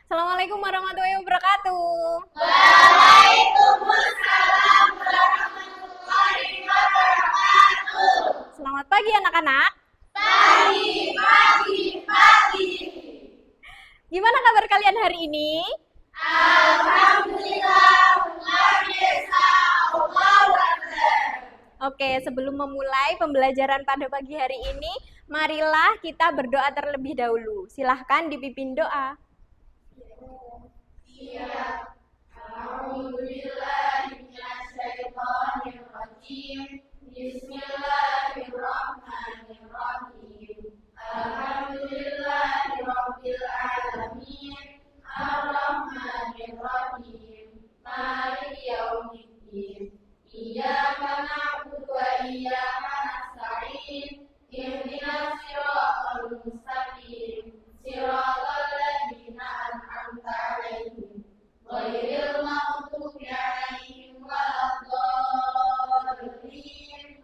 Assalamualaikum warahmatullahi wabarakatuh. Waalaikumsalam warahmatullahi wabarakatuh. Selamat pagi anak-anak. Pagi, pagi, pagi. Gimana kabar kalian hari ini? Alhamdulillah, luar biasa, Allahu Akbar. Oke, sebelum memulai pembelajaran pada pagi hari ini, marilah kita berdoa terlebih dahulu. Silahkan dipimpin doa. A'udzubillahiminasyaitonirrajim. Bismillahirrahmanirrahim. Alhamdulillahirabbil alamin. Arrahmanirrahim. Maliki yaumiddin. Iyyaka na'budu wa iyyaka nasta'in. Ihdinas siratal mustaqim. Siratal ladzina an'amta 'alaihim ghairil maghdubi 'alaihim waladdallin.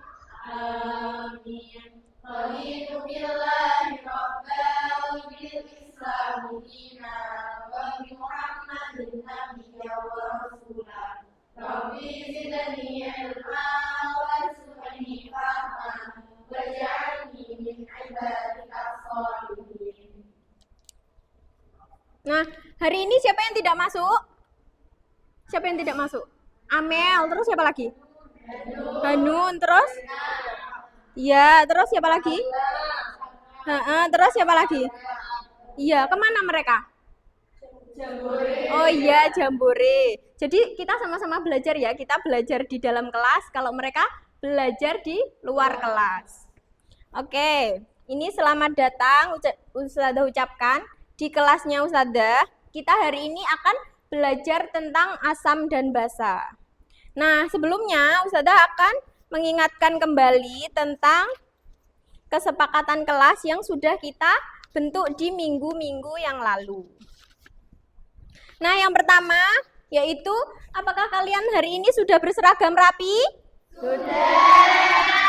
Amin. Raditu billahi rabban wa bil islami dinan wa bi Muhammadin nabiyyan wa rasulan. Rabbi zidni ilman warzuqni fahman waj'alni min ibadikas shalihin. Nah, hari ini siapa yang tidak masuk? Siapa yang tidak masuk? Amel, terus siapa lagi? Hanun, terus? Iya, terus siapa lagi? Terus siapa lagi? Iya, kemana mereka? Oh iya, jambore. Jadi kita sama-sama belajar ya. Kita belajar di dalam kelas, kalau mereka belajar di luar kelas. Oke, ini selamat datang Ustadzah ucapkan di kelasnya Ustadzah. Kita hari ini akan belajar tentang asam dan basa. Nah, sebelumnya Ustadzah akan mengingatkan kembali tentang kesepakatan kelas yang sudah kita bentuk di minggu-minggu yang lalu. Nah, yang pertama yaitu, apakah kalian hari ini sudah berseragam rapi? Sudah.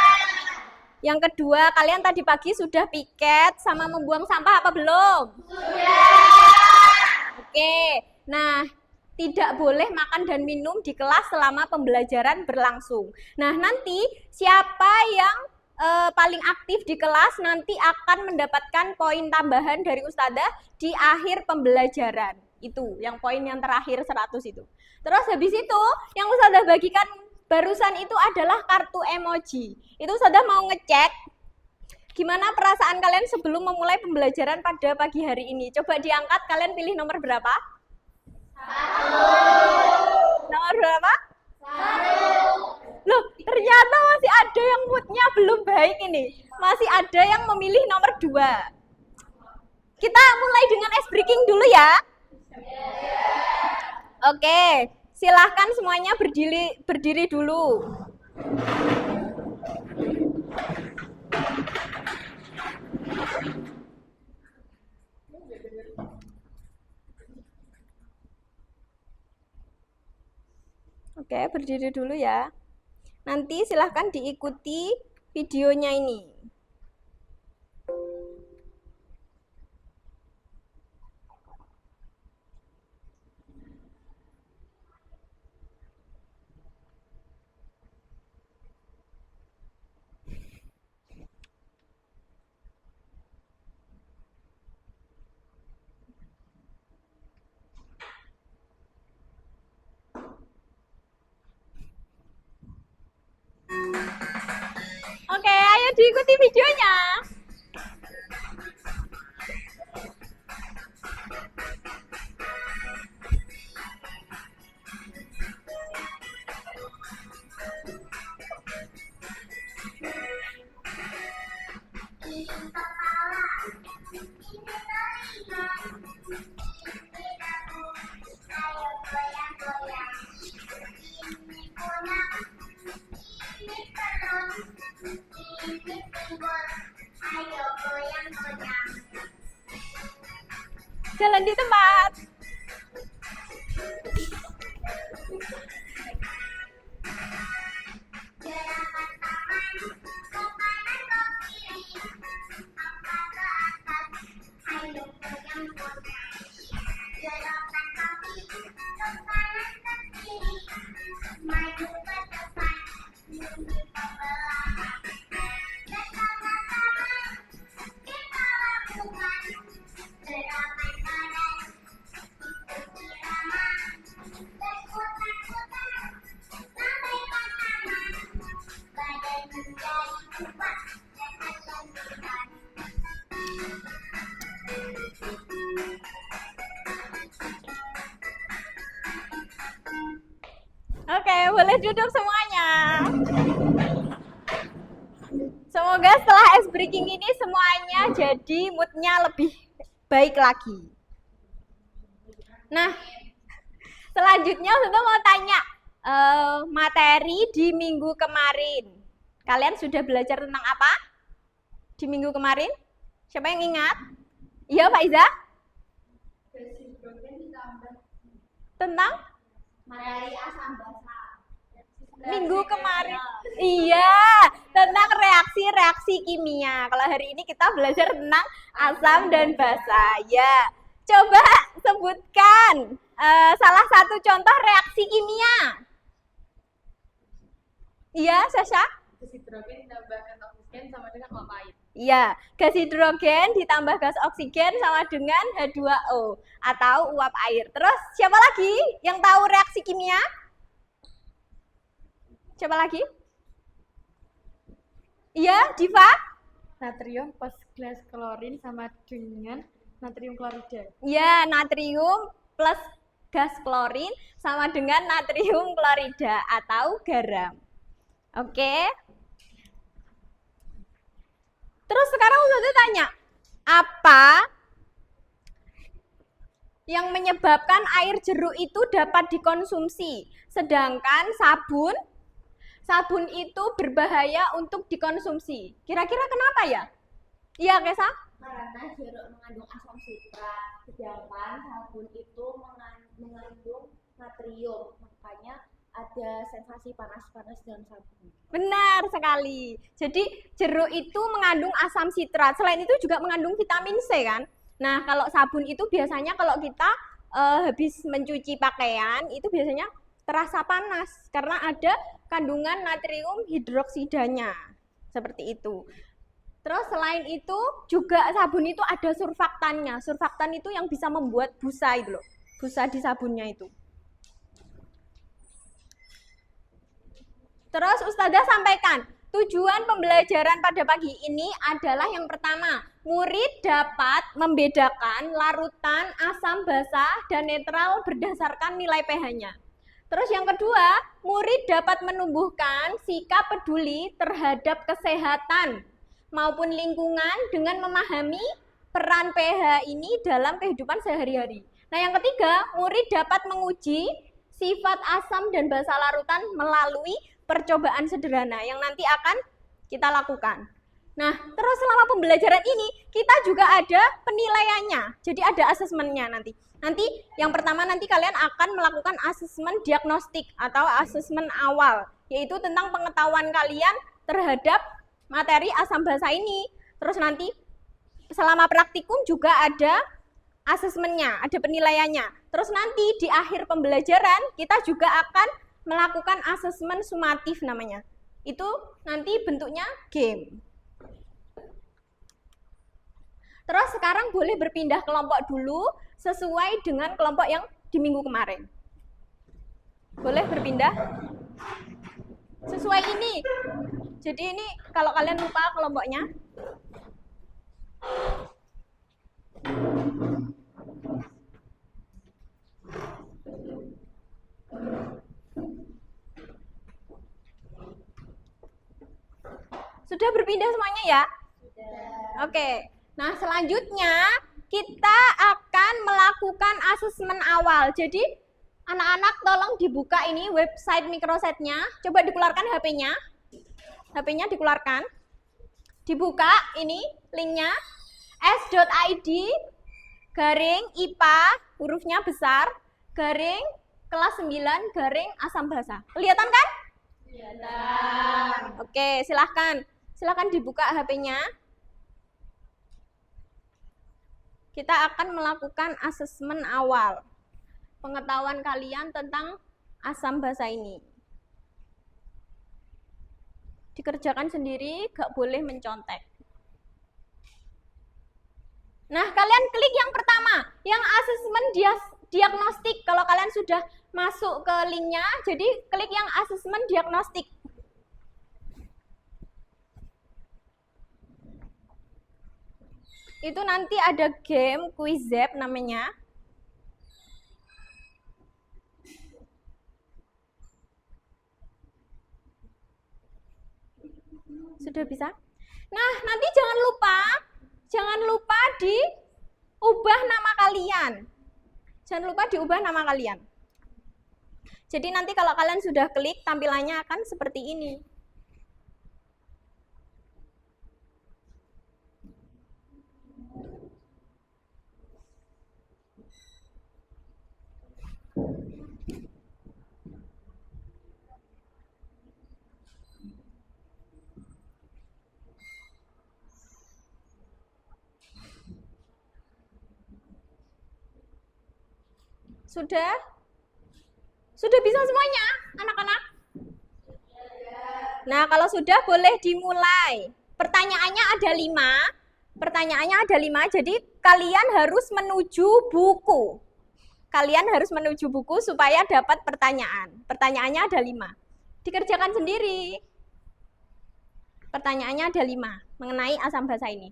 Yang kedua, kalian tadi pagi sudah piket sama membuang sampah apa belum? Sudah. Oke, nah tidak boleh makan dan minum di kelas selama pembelajaran berlangsung. Nah, nanti siapa yang paling aktif di kelas nanti akan mendapatkan poin tambahan dari Ustadzah di akhir pembelajaran. Itu, yang poin yang terakhir 100 itu. Terus habis itu, yang Ustadzah bagikan barusan itu adalah kartu emoji. Itu Ustadzah mau ngecek gimana perasaan kalian sebelum memulai pembelajaran pada pagi hari ini. Coba diangkat, kalian pilih nomor berapa? 1. Nomor berapa? 1. Loh, ternyata masih ada yang moodnya belum baik ini. Masih ada yang memilih nomor 2. Kita mulai dengan ice breaking dulu ya. Oke, silahkan semuanya berdiri dulu. Oke, berdiri dulu ya. Nanti silahkan diikuti videonya ini. Oke, ayo diikuti videonya. Jalan di tempat. Gerakan kaki ke kanan ke kiri, maju ke depan, mundur ke belakang. Bersama-sama kita lakukan gerakan badan, ikuti irama, berputar-putar sampai pertama. Badan menjadi kuat dan kesembuhan. Oke, boleh duduk semuanya. Semoga setelah ice breaking ini semuanya jadi moodnya lebih baik lagi. Nah, selanjutnya Ustazah mau tanya materi di minggu kemarin. Kalian sudah belajar tentang apa di minggu kemarin? Siapa yang ingat? Iya, Pak Iza? Tentang? Materi asam basa. Minggu kemarin. Iya, tentang reaksi-reaksi kimia. Kalau hari ini kita belajar tentang asam dan basa. Ya, coba sebutkan salah satu contoh reaksi kimia. Iya, Sasha? Gas hidrogen ditambahkan oksigen sama dengan uap air. Iya, gas hidrogen ditambah gas oksigen sama dengan H2O atau uap air. Terus siapa lagi yang tahu reaksi kimia? Siapa lagi? Iya, Diva? Natrium plus gas klorin sama dengan natrium klorida. Ya, natrium plus gas klorin sama dengan natrium klorida atau garam. Oke. Terus sekarang Ustazah tanya, apa yang menyebabkan air jeruk itu dapat dikonsumsi, sedangkan sabun itu berbahaya untuk dikonsumsi? Kira-kira kenapa ya? Iya, Kesa? Karena jeruk mengandung asam sitrat, sedangkan sabun itu mengandung natrium, makanya ada sensasi panas-panas dalam sabun. Benar sekali. Jadi jeruk itu mengandung asam sitrat. Selain itu juga mengandung vitamin C kan. Nah, kalau sabun itu biasanya kalau kita habis mencuci pakaian itu biasanya terasa panas karena ada kandungan natrium hidroksidanya. Seperti itu. Terus selain itu juga sabun itu ada surfaktannya. Surfaktan itu yang bisa membuat busa itu loh. Busa di sabunnya itu. Terus Ustazah sampaikan, tujuan pembelajaran pada pagi ini adalah yang pertama, murid dapat membedakan larutan, asam basa, dan netral berdasarkan nilai pH-nya. Terus yang kedua, murid dapat menumbuhkan sikap peduli terhadap kesehatan maupun lingkungan dengan memahami peran pH ini dalam kehidupan sehari-hari. Nah, yang ketiga, murid dapat menguji sifat asam dan basa larutan melalui percobaan sederhana yang nanti akan kita lakukan. Nah, terus selama pembelajaran ini kita juga ada penilaiannya. Jadi ada asesmennya nanti. Nanti yang pertama nanti kalian akan melakukan asesmen diagnostik atau asesmen awal, yaitu tentang pengetahuan kalian terhadap materi asam basa ini. Terus nanti selama praktikum juga ada asesmennya, ada penilaiannya. Terus nanti di akhir pembelajaran kita juga akan melakukan asesmen sumatif namanya. Itu nanti bentuknya game. Terus sekarang boleh berpindah kelompok dulu sesuai dengan kelompok yang di minggu kemarin. Boleh berpindah? Sesuai ini. Jadi ini kalau kalian lupa kelompoknya. Sudah berpindah semuanya ya? Sudah. Oke. Nah, selanjutnya kita akan melakukan asesmen awal. Jadi, anak-anak tolong dibuka ini website Microsetnya. Coba dikeluarkan HP-nya. HP-nya dikeluarkan. Dibuka ini linknya s.id garing IPA hurufnya besar garing kelas 9 garing asam basa. Kelihatan kan? Kelihatan. Oke, silahkan dibuka HP-nya. kita akan melakukan asesmen awal. Pengetahuan kalian tentang asam basa ini. Dikerjakan sendiri, gak boleh mencontek. Nah, kalian klik yang pertama, yang asesmen diagnostik. Kalau kalian sudah masuk ke linknya, jadi klik yang asesmen diagnostik. Itu nanti ada game Quizap namanya. Sudah bisa? Nah, nanti jangan lupa diubah nama kalian. Jangan lupa diubah nama kalian. Jadi nanti kalau kalian sudah klik, tampilannya akan seperti ini. Sudah? Sudah bisa semuanya, anak-anak? Nah, kalau sudah boleh dimulai. Pertanyaannya ada 5. Jadi kalian harus menuju buku. Supaya dapat pertanyaan. Pertanyaannya ada 5. Dikerjakan sendiri. Pertanyaannya ada 5 mengenai asam basa ini.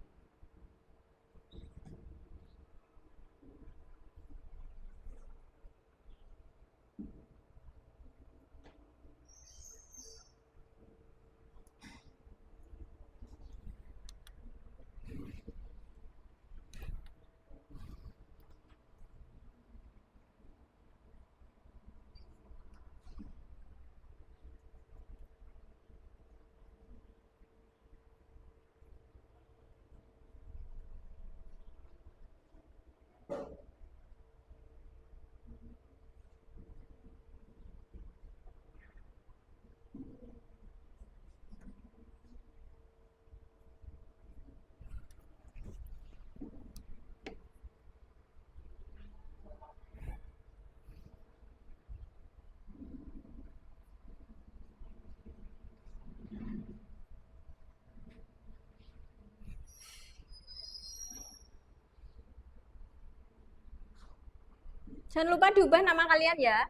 Jangan lupa diubah nama kalian ya.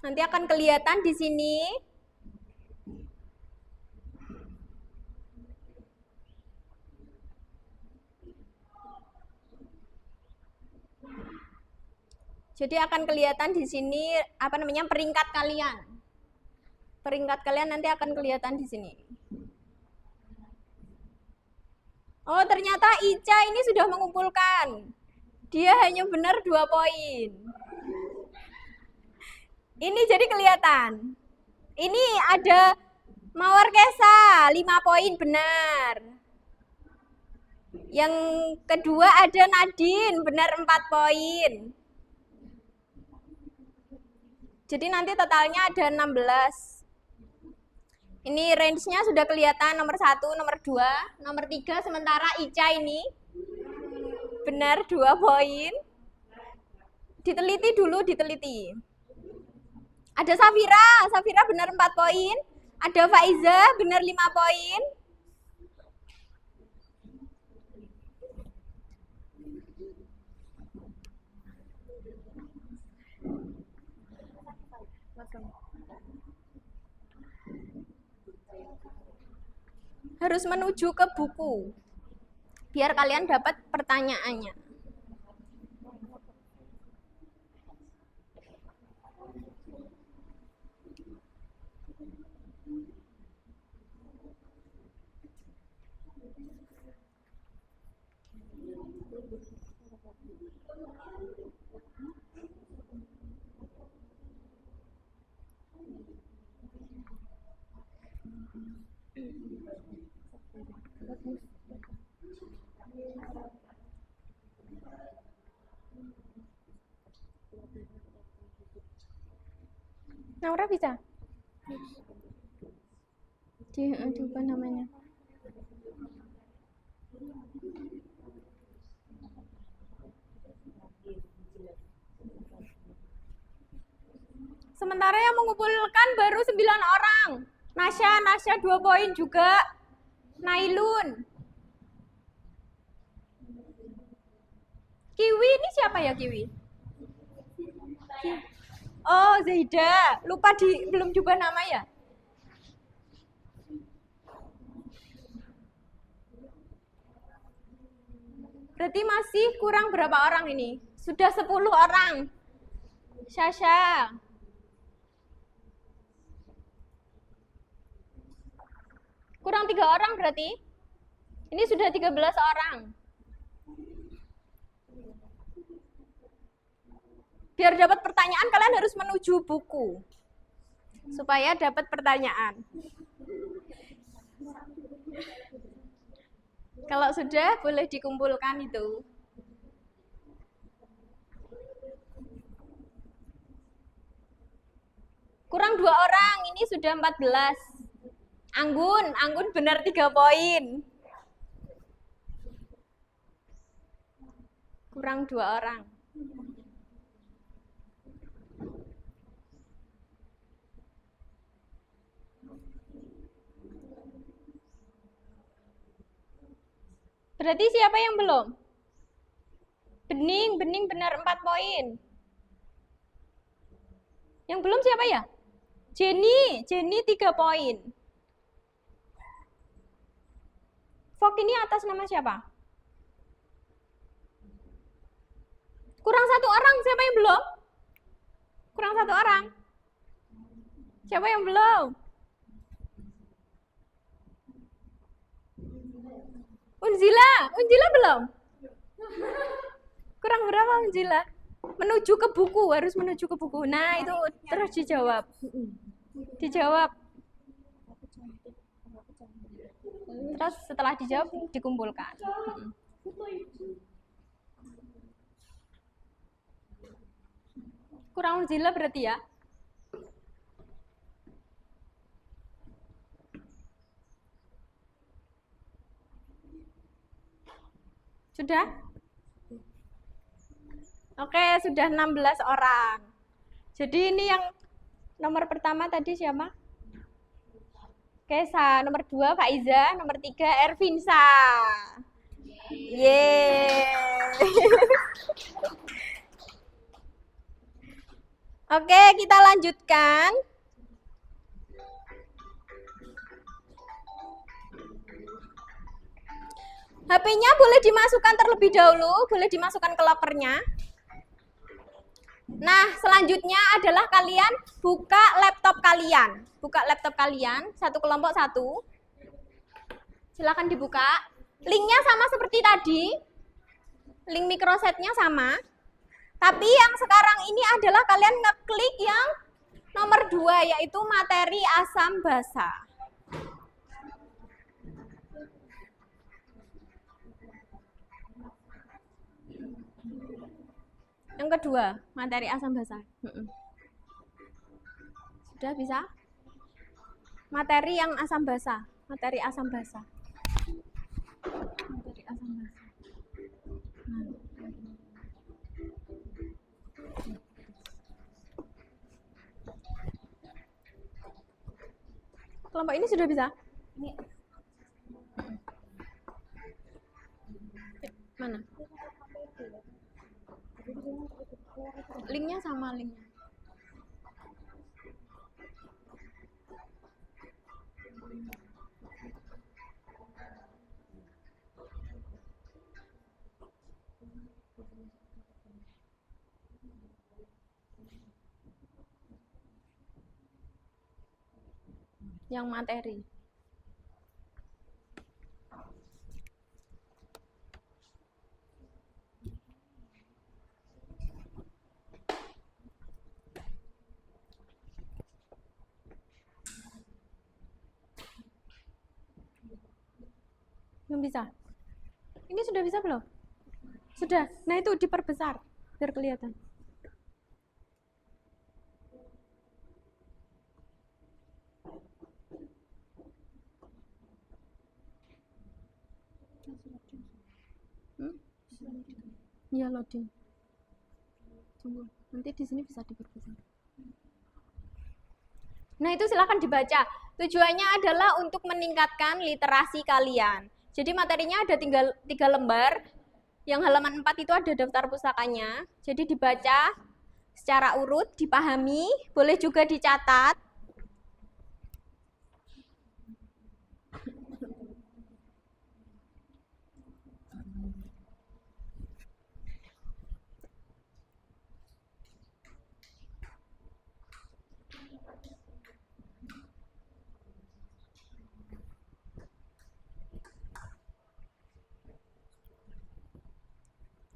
Nanti akan kelihatan di sini. Jadi akan kelihatan di sini peringkat kalian. Peringkat kalian nanti akan kelihatan di sini. Oh, ternyata Ica ini sudah mengumpulkan. Dia hanya benar 2 poin. Ini jadi kelihatan. Ini ada Mawar Kesa 5 poin benar. Yang kedua ada Nadine benar 4 poin. Jadi nanti totalnya ada 16. Ini range-nya sudah kelihatan nomor 1, nomor 2, nomor 3, sementara Ica ini benar 2 poin. Diteliti dulu. Ada Safira benar 4 poin. Ada Faiza benar 5 poin. Harus menuju ke buku biar kalian dapat pertanyaannya. Naura bisa? Diubah namanya. Sementara yang mengumpulkan baru 9 orang. Nasya 2 poin juga. Nailun. Kiwi ini siapa ya Kiwi? Oh, Zaida. Lupa belum diubah nama ya? Berarti masih kurang berapa orang ini? Sudah 10 orang. Syasha. Kurang 3 orang berarti? Ini sudah 13 orang. Biar dapat pertanyaan kalian harus menuju buku. Supaya dapat pertanyaan. Kalau sudah boleh dikumpulkan itu. Kurang 2 orang, ini sudah 14. Anggun benar 3 poin. Kurang 2 orang. Berarti siapa yang belum? Bening benar 4 poin. Yang belum siapa ya? Jenny 3 poin. Fok ini atas nama siapa? Kurang 1 orang, siapa yang belum? Kurang 1 orang. Siapa yang belum? Unjila belum? Kurang berapa Unjila? Menuju ke buku, harus menuju ke buku. Nah, itu terus dijawab. Dijawab. Terus setelah dijawab, dikumpulkan. Kurang Unjila berarti ya? Sudah? Oke, sudah 16 orang. Jadi ini yang nomor pertama tadi siapa? Kesa, nomor 2 Faiza, nomor 3 Ervinsa. Yeay. Oke, kita lanjutkan. HP-nya boleh dimasukkan terlebih dahulu, boleh dimasukkan ke lokernya. Nah, selanjutnya adalah kalian buka laptop kalian. Buka laptop kalian, satu kelompok satu. Silakan dibuka. Linknya sama seperti tadi. Link microsetnya sama. Tapi yang sekarang ini adalah kalian ngeklik yang nomor 2, yaitu materi asam basa. Yang kedua, materi asam basa. Sudah bisa? Materi yang asam basa. Materi asam basa. Materi asam basa. Kelompok ini sudah bisa? Ini. Mana? Linknya sama linknya. Yang materi. Belum bisa? Ini sudah bisa belum? Sudah. Nah, itu diperbesar biar kelihatan. Ya, loading. Tunggu. Nanti di sini bisa diperbesar. Nah, itu silakan dibaca. Tujuannya adalah untuk meningkatkan literasi kalian. Jadi materinya ada tinggal 3 lembar. Yang halaman 4 itu ada daftar pusakanya. Jadi dibaca secara urut, dipahami, boleh juga dicatat.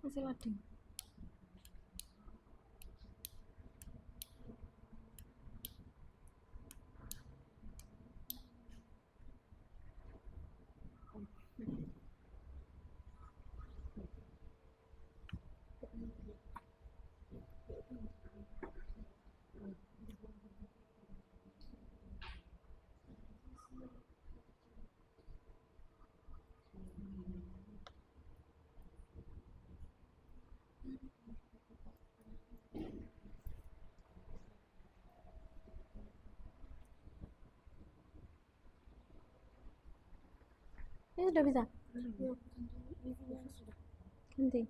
Masih loading. Ini sudah bisa? Ganti.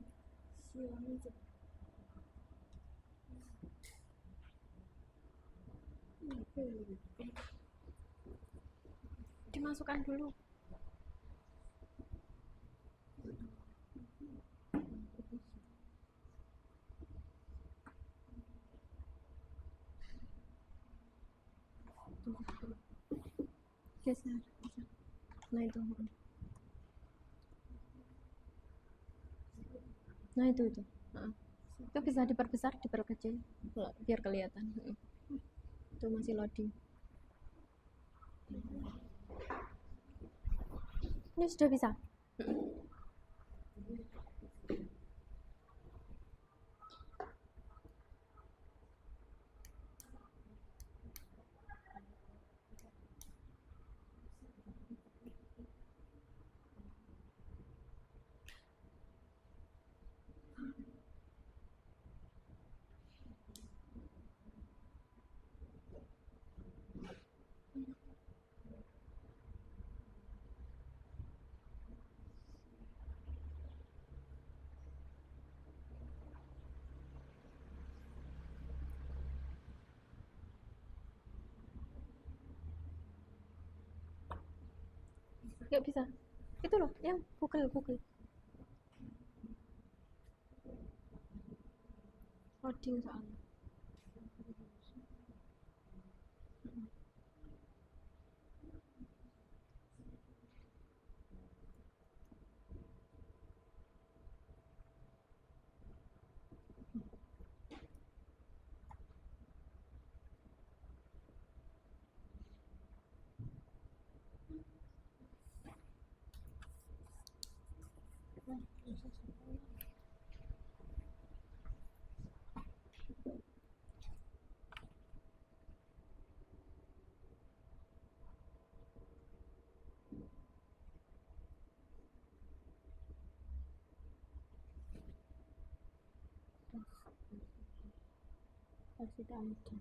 Dimasukkan dulu. Geser. Nah itu. Nah itu. Heeh. Itu bisa diperbesar, diperkecil biar kelihatan. Itu masih loading. Ini sudah bisa. Nggak bisa. Itu loh, yang Google. Loading soalnya. Pasti ada.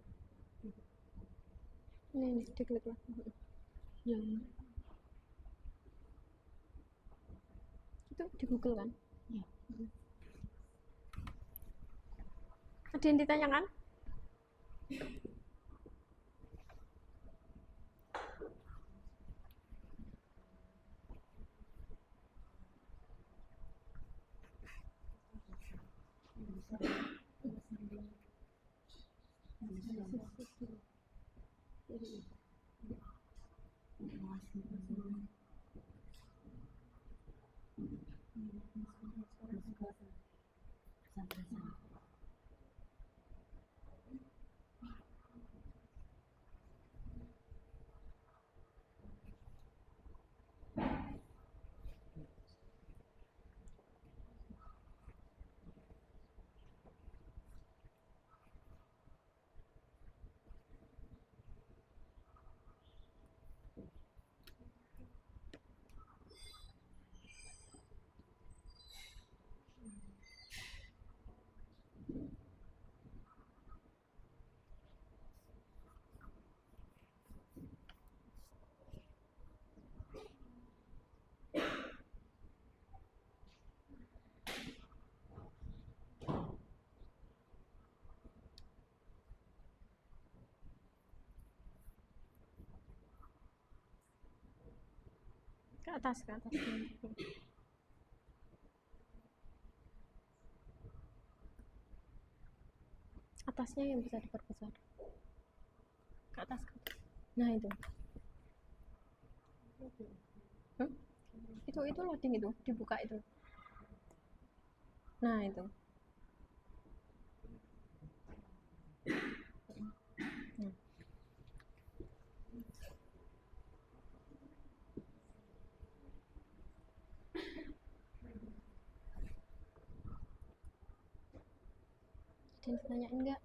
Ini diklik lah. Yang itu di Google kan? Iya. Ada yang ditanyakan? atas, ke atas. Atasnya yang bisa diperbesar. Ke atas, ke atas. Nah, itu. Hah? Itu loading itu, dibuka itu. Nah, itu. Nah. Ada yang ditanyain enggak?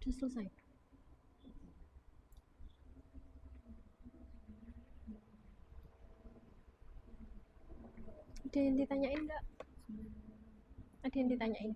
Sudah selesai. Ada yang ditanyain enggak? Ada yang ditanyain?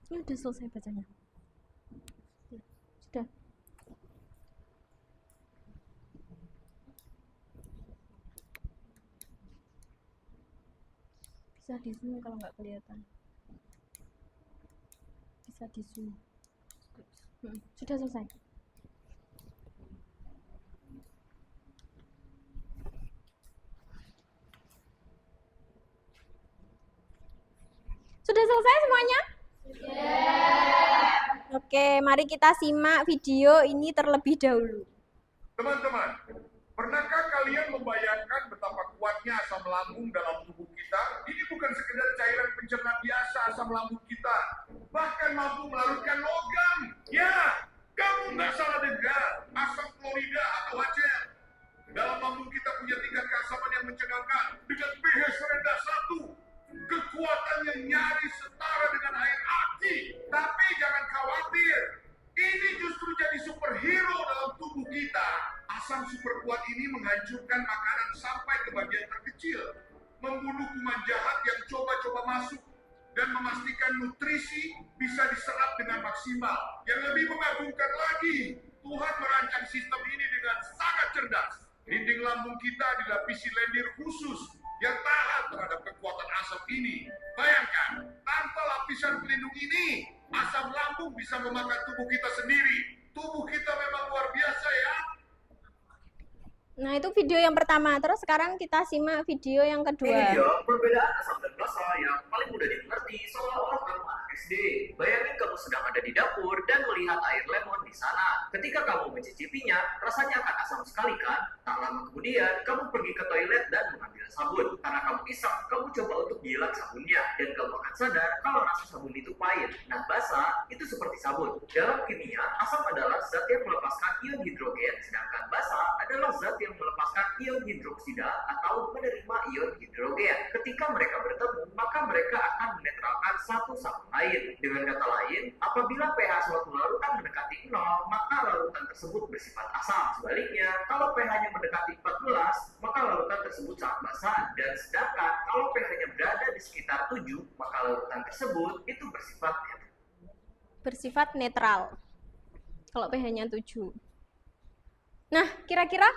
Ini udah selesai bacanya. Sudah. Bisa di zoom kalau nggak kelihatan. Bisa di zoom. Sudah selesai. Sudah selesai semuanya? Oke, mari kita simak video ini terlebih dahulu. Teman-teman, pernahkah kalian membayangkan betapa kuatnya asam lambung dalam tubuh kita? Ini bukan sekedar cairan pencerna biasa asam lambung kita, bahkan mampu melarutkan logam. Ya, kamu nggak salah dengar, asam klorida atau HCl. Dalam lambung kita punya tingkat keasaman yang mencengangkan dengan pH rendah 1. Kekuatannya nyaris setara dengan air aki. Tapi jangan khawatir, ini justru jadi superhero dalam tubuh kita. Asam super kuat ini menghancurkan makanan sampai ke bagian terkecil, membunuh kuman jahat yang coba-coba masuk, dan memastikan nutrisi bisa diserap dengan maksimal. Yang lebih mengagumkan lagi, Tuhan merancang sistem ini dengan sangat cerdas. Dinding lambung kita dilapisi lendir khusus yang tahan terhadap kekuatan asam ini. Bayangkan, tanpa lapisan pelindung ini, asam lambung bisa memakan tubuh kita sendiri. Tubuh kita memang luar biasa ya. Nah, itu video yang pertama. Terus sekarang kita simak video yang kedua. Ini dia perbedaan asam dan basa yang paling mudah dimengerti seolah-olah kamu anak SD. Bayangin kamu sedang ada di dapur dan melihat air lemon di sana. Ketika kamu mencicipinya, rasanya akan asam sekali kan? Tak lama kemudian, kamu pergi ke toilet dan mengambil sabun. Karena kamu iseng, kamu coba untuk jilat sabunnya. Dan kamu akan sadar kalau rasa sabun itu pahit. Nah, basa itu seperti sabun. Dalam kimia, asam adalah zat yang melepaskan ion hidrogen, sedangkan basa adalah zat yang melepaskan ion hidroksida atau menerima ion hidrogen. Ketika mereka bertemu, maka mereka akan menetralkan satu sama lain. Dengan kata lain, apabila pH suatu larutan mendekati 0, maka larutan tersebut bersifat asam. Sebaliknya, kalau pH-nya mendekati 14, maka larutan tersebut sangat basa. Dan sedangkan kalau pH-nya berada di sekitar 7, maka larutan tersebut itu Bersifat netral. Kalau pH-nya 7. Nah, kira-kira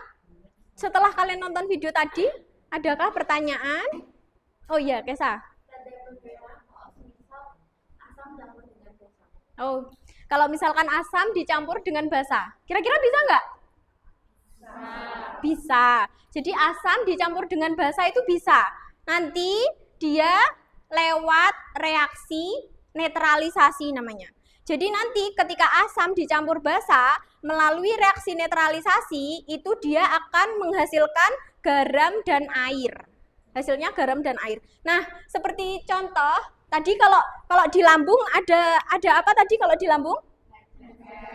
setelah kalian nonton video tadi, adakah pertanyaan? Oh iya, Kesa. Oh, kalau misalkan asam dicampur dengan basa, kira-kira bisa nggak? Bisa. Jadi asam dicampur dengan basa itu bisa. Nanti dia lewat reaksi netralisasi namanya. Jadi nanti ketika asam dicampur basa, melalui reaksi netralisasi, itu dia akan menghasilkan garam dan air. Hasilnya garam dan air. Nah, seperti contoh, tadi kalau di lambung ada apa tadi kalau di lambung?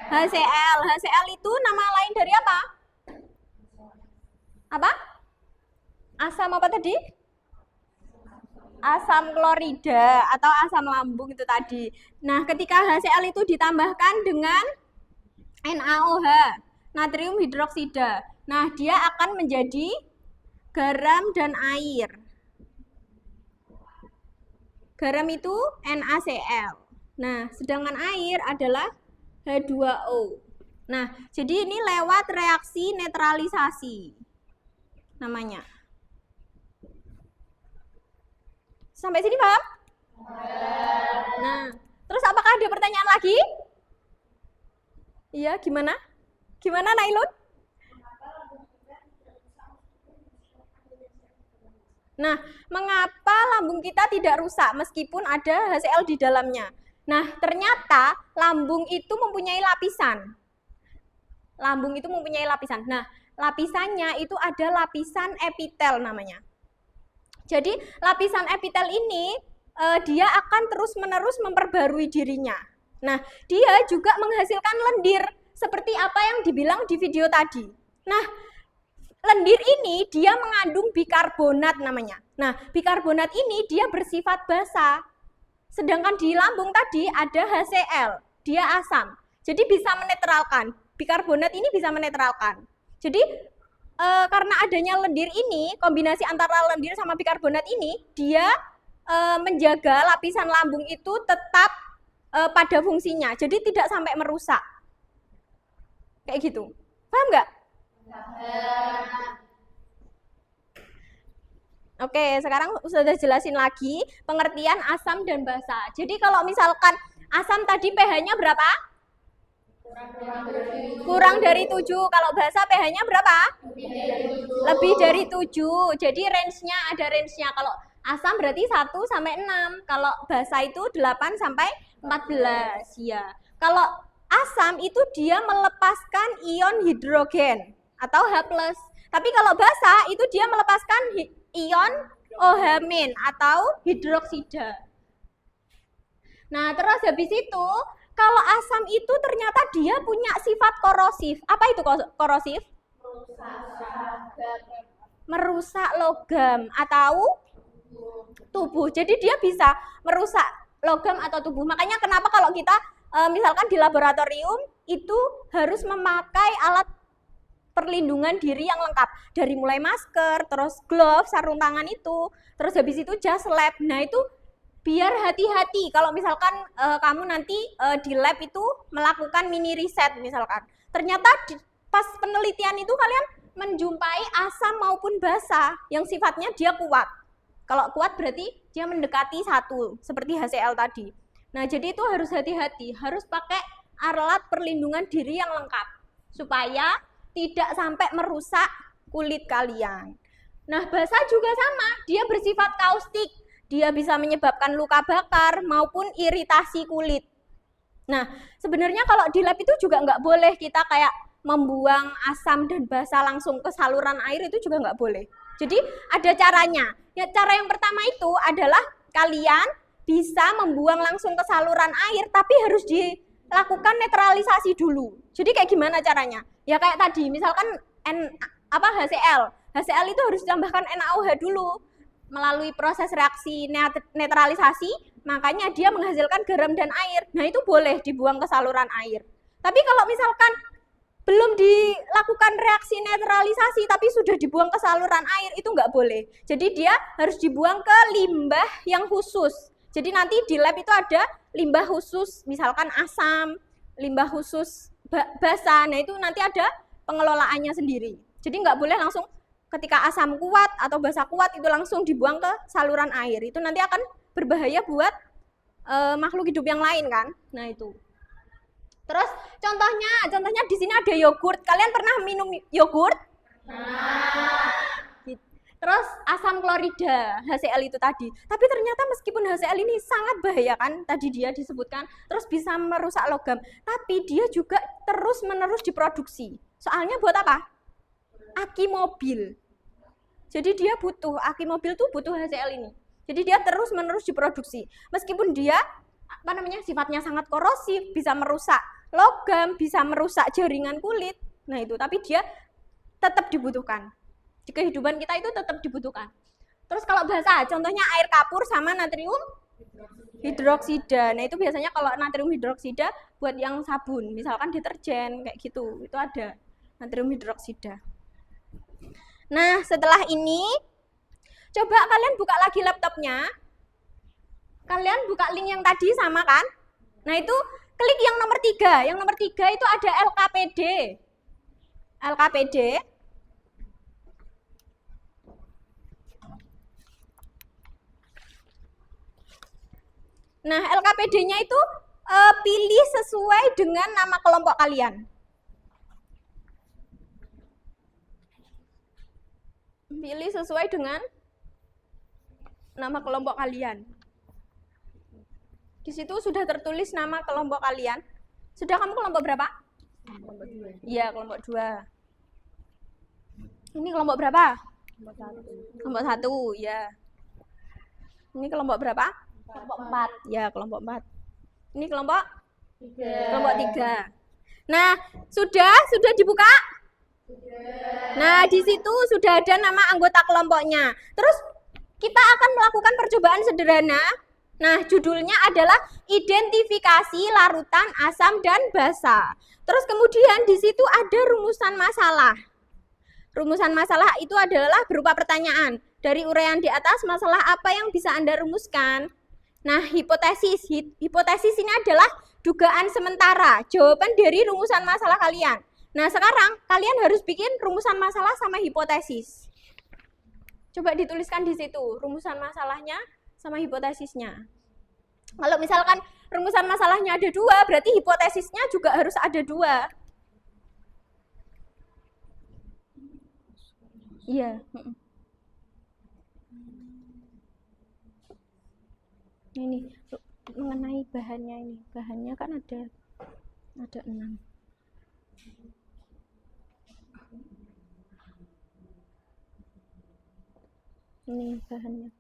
HCl. HCl itu nama lain dari apa? Apa? Asam apa tadi? Asam klorida atau asam lambung itu tadi. Nah, ketika HCl itu ditambahkan dengan NaOH, natrium hidroksida. Nah, dia akan menjadi garam dan air. Garam itu NaCl. Nah, sedangkan air adalah H2O. Nah, jadi ini lewat reaksi netralisasi namanya. Sampai sini paham? Nah, terus apakah ada pertanyaan lagi? Iya, gimana? Gimana Nailun? Nah, mengapa lambung kita tidak rusak meskipun ada HCl di dalamnya? Nah, ternyata lambung itu mempunyai lapisan. Lambung itu mempunyai lapisan. Nah, lapisannya itu ada lapisan epitel namanya. Jadi, lapisan epitel ini dia akan terus-menerus memperbarui dirinya. Nah, dia juga menghasilkan lendir seperti apa yang dibilang di video tadi. Nah, lendir ini dia mengandung bikarbonat namanya. Nah, bikarbonat ini dia bersifat basa. Sedangkan di lambung tadi ada HCl, dia asam. Jadi bisa menetralkan. Bikarbonat ini bisa menetralkan. Jadi karena adanya lendir ini, kombinasi antara lendir sama bikarbonat ini, dia menjaga lapisan lambung itu tetap pada fungsinya. Jadi tidak sampai merusak. Kayak gitu. Paham nggak? Oke, sekarang sudah jelasin lagi pengertian asam dan basa. Jadi kalau misalkan asam tadi pH-nya berapa? Kurang dari 7. Kalau basa pH-nya berapa? Lebih dari 7. Jadi range-nya ada range-nya. Kalau asam berarti 1 sampai 6. Kalau basa itu 8 sampai 14. Ya. Kalau asam itu dia melepaskan ion hidrogen atau H+. Tapi kalau basa itu dia melepaskan ion OH- atau hidroksida. Nah, terus habis itu kalau asam itu ternyata dia punya sifat korosif. Apa itu korosif? Merusak logam atau tubuh. Jadi dia bisa merusak logam atau tubuh. Makanya kenapa kalau kita misalkan di laboratorium itu harus memakai alat perlindungan diri yang lengkap. Dari mulai masker, terus glove, sarung tangan itu, terus habis itu jas lab. Nah itu biar hati-hati kalau misalkan kamu nanti di lab itu melakukan mini riset misalkan. Ternyata pas penelitian itu kalian menjumpai asam maupun basa yang sifatnya dia kuat. Kalau kuat berarti dia mendekati 1, seperti HCl tadi. Nah jadi itu harus hati-hati, harus pakai alat perlindungan diri yang lengkap. Supaya tidak sampai merusak kulit kalian. Nah, basa juga sama, dia bersifat kaustik. Dia bisa menyebabkan luka bakar maupun iritasi kulit. Nah, sebenarnya kalau di lab itu juga nggak boleh kita kayak membuang asam dan basa langsung ke saluran air, itu juga nggak boleh. Jadi ada caranya. Ya, cara yang pertama itu adalah kalian bisa membuang langsung ke saluran air, tapi harus dilakukan netralisasi dulu. Jadi kayak gimana caranya? Ya kayak tadi, misalkan HCl. HCl itu harus ditambahkan NaOH dulu. Melalui proses reaksi netralisasi, makanya dia menghasilkan garam dan air. Nah, itu boleh dibuang ke saluran air. Tapi kalau misalkan belum dilakukan reaksi netralisasi, tapi sudah dibuang ke saluran air, itu nggak boleh. Jadi dia harus dibuang ke limbah yang khusus. Jadi nanti di lab itu ada limbah khusus, misalkan asam, limbah khusus basa, nah itu nanti ada pengelolaannya sendiri. Jadi nggak boleh langsung ketika asam kuat atau basa kuat itu langsung dibuang ke saluran air. Itu nanti akan berbahaya buat makhluk hidup yang lain kan. Nah itu. Terus contohnya di sini ada yogurt. Kalian pernah minum yogurt? Terus asam klorida, HCl itu tadi. Tapi ternyata meskipun HCl ini sangat bahaya kan, tadi dia disebutkan, terus bisa merusak logam. Tapi dia juga terus-menerus diproduksi. Soalnya buat apa? Aki mobil. Jadi dia butuh, aki mobil tuh butuh HCl ini. Jadi dia terus-menerus diproduksi. Meskipun dia sifatnya sangat korosif, bisa merusak logam, bisa merusak jaringan kulit. Nah itu, tapi dia tetap dibutuhkan. Di kehidupan kita itu tetap dibutuhkan. Terus kalau basa, contohnya air kapur sama natrium hidroksida. Nah itu biasanya kalau natrium hidroksida buat yang sabun, misalkan deterjen kayak gitu, itu ada natrium hidroksida. Nah setelah ini, coba kalian buka lagi laptopnya. Kalian buka link yang tadi sama kan? Nah itu klik yang nomor 3. Yang nomor 3 itu ada LKPD. LKPD. Nah, LKPD-nya itu pilih sesuai dengan nama kelompok kalian. Pilih sesuai dengan nama kelompok kalian. Di situ sudah tertulis nama kelompok kalian. Sudah kamu kelompok berapa? Kelompok 2. Iya, kelompok 2. Ini kelompok berapa? Kelompok 1. Kelompok 1, ya. Ini kelompok berapa? Kelompok 4. Ya, kelompok 4. Ini kelompok 3. kelompok 3. Nah, sudah dibuka? Nah, di situ sudah ada nama anggota kelompoknya. Terus kita akan melakukan percobaan sederhana. Nah, judulnya adalah identifikasi larutan asam dan basa. Terus kemudian di situ ada rumusan masalah. Rumusan masalah itu adalah berupa pertanyaan. Dari uraian di atas, masalah apa yang bisa Anda rumuskan? Nah, hipotesis ini adalah dugaan sementara, jawaban dari rumusan masalah kalian. Nah, sekarang kalian harus bikin rumusan masalah sama hipotesis. Coba dituliskan di situ, rumusan masalahnya sama hipotesisnya. Kalau misalkan rumusan masalahnya ada 2, berarti hipotesisnya juga harus ada 2. Iya. Ini mengenai bahannya ini. Bahannya kan ada 6. Ini bahannya.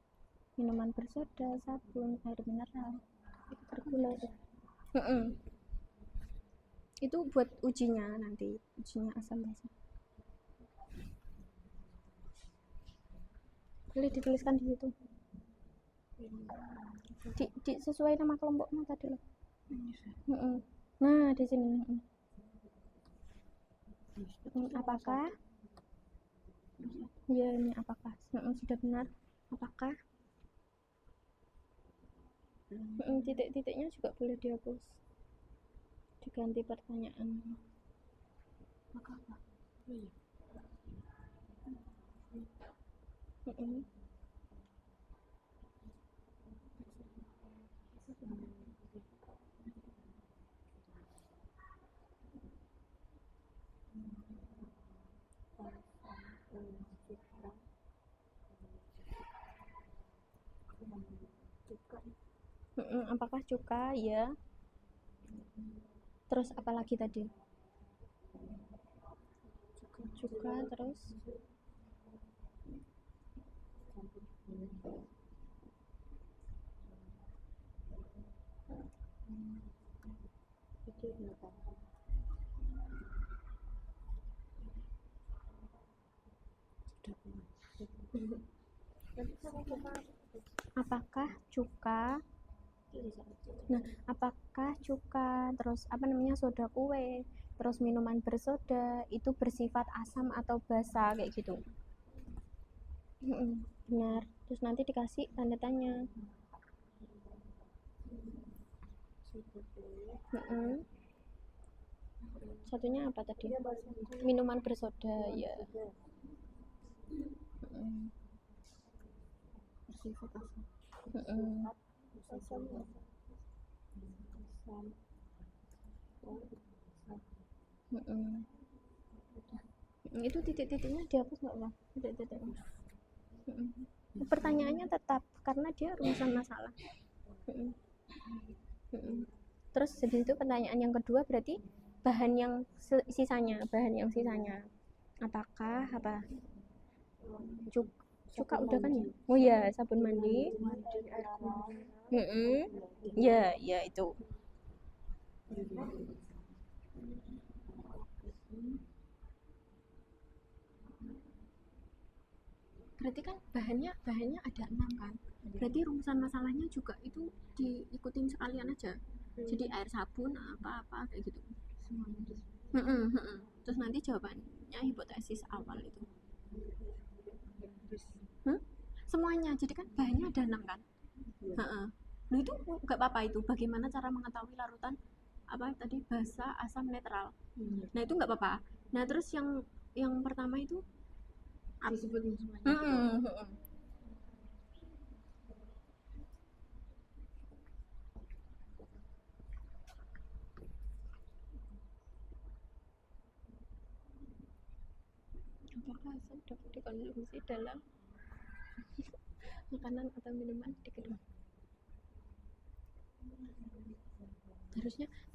Minuman bersoda, sabun, air mineral, pergulai. Itu buat ujinya nanti, ujinya asam basa. Boleh dituliskan di situ. Sesuai nama kelompoknya tadi loh. Nah, di sini. Apakah? Ya, ini apakah? Sudah benar. Apakah? Titik-titiknya juga boleh dihapus. Diganti pertanyaan. Apakah? Apakah cuka? Ya. Terus apa lagi tadi? Cuka terus apakah cuka? Nah, apakah cuka, terus soda kue, terus minuman bersoda itu bersifat asam atau basa kayak gitu. Benar. Terus nanti dikasih tanda tanya. Satunya apa tadi? Minuman bersoda, ya. Bersifat asam. Itu titik-titiknya dihapus nggak, Bang? Titik-titiknya. Mm-mm. Pertanyaannya tetap karena dia rumusan masalah. Mm-mm. Mm-mm. Terus habis itu pertanyaan yang kedua berarti bahan yang sisanya apakah apa cuka udah kan ya? Oh ya, sabun mandi. Mm-mm. Ya, ya itu. Berarti kan bahannya ada 6 kan? Berarti rumusan masalahnya juga itu diikutin sekalian aja. Jadi air sabun apa kayak gitu. Mm-mm, mm-mm. Terus nanti jawabannya hipotesis awal itu. Semuanya. Jadi kan bahannya ada 6 kan? Heeh. Nah itu nggak apa-apa itu. Bagaimana cara mengetahui larutan apa tadi basa, asam, netral. Nah itu nggak apa-apa. Nah terus yang pertama itu Disebutin semuanya. Apakah asam dapat dikonsumsi dalam makanan atau minuman di kedua?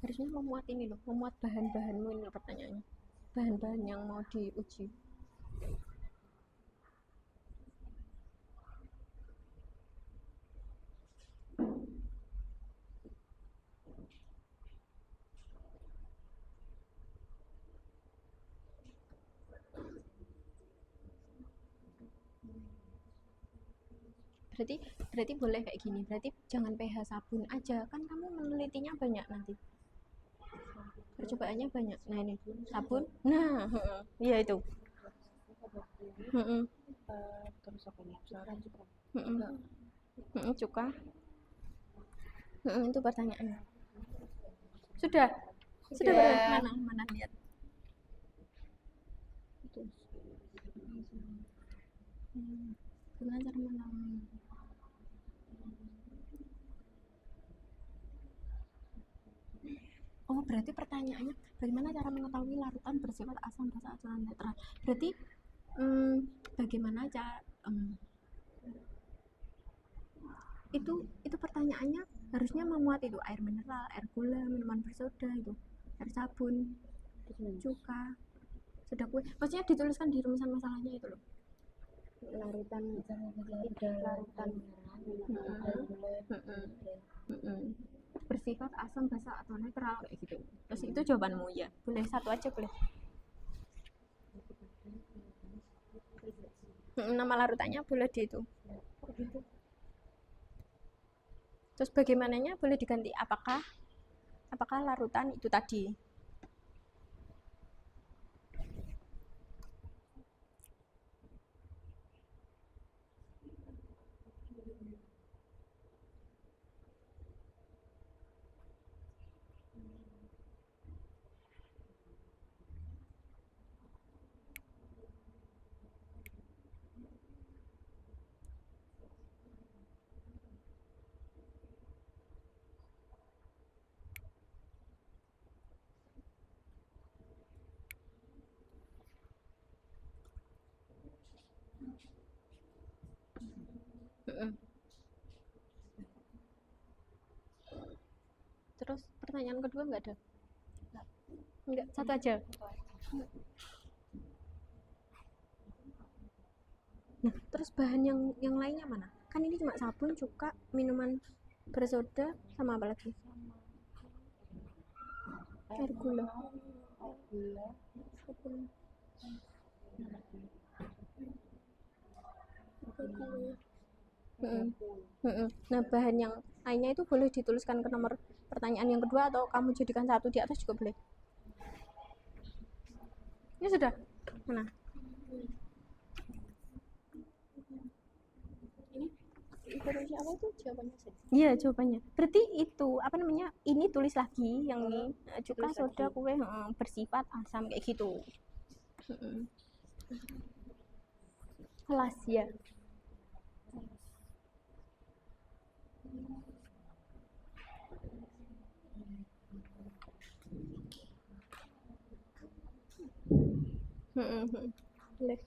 Harusnya memuat ini loh, memuat bahan-bahanmu ini loh pertanyaannya. Bahan-bahan yang mau diuji. Berarti boleh kayak gini. Berarti jangan pH sabun aja. Kan kamu menelitinya banyak nanti. Percobaannya banyak. Nah ini sabun. Nah, iya itu. Terus apa nih? Saran juga. Cuka. Itu pertanyaannya. Sudah mana lihat. Gimana cara menang? Oh berarti pertanyaannya bagaimana cara mengetahui larutan bersifat asam, basa, atau netral? Berarti bagaimana cara itu pertanyaannya harusnya memuat itu air mineral, air gula, minuman bersoda itu, air sabun, cuka, soda kue. Maksudnya dituliskan di rumusan masalahnya itu loh. Larutan Bersifat asam, basa, atau netral kayak gitu. Terus itu jawabanmu ya. Boleh satu aja boleh. Nama larutannya boleh di itu. Terus bagaimananya boleh diganti apakah larutan itu tadi. Terus pertanyaan kedua nggak ada? Enggak, satu aja. Nah, terus bahan yang lainnya mana? Kan ini cuma sabun, cuka, minuman bersoda, sama apa lagi? Air gula. Sabun. Nah, bahan yang lainnya itu boleh dituliskan ke nomor pertanyaan yang kedua atau kamu jadikan satu di atas juga boleh. Ini sudah. Mana? Informasi apa itu jawabannya sih? Iya jawabannya. Berarti itu apa namanya? Ini tulis lagi yang ini cuka, soda, kue bersifat asam kayak gitu. Kelas ya. Boleh.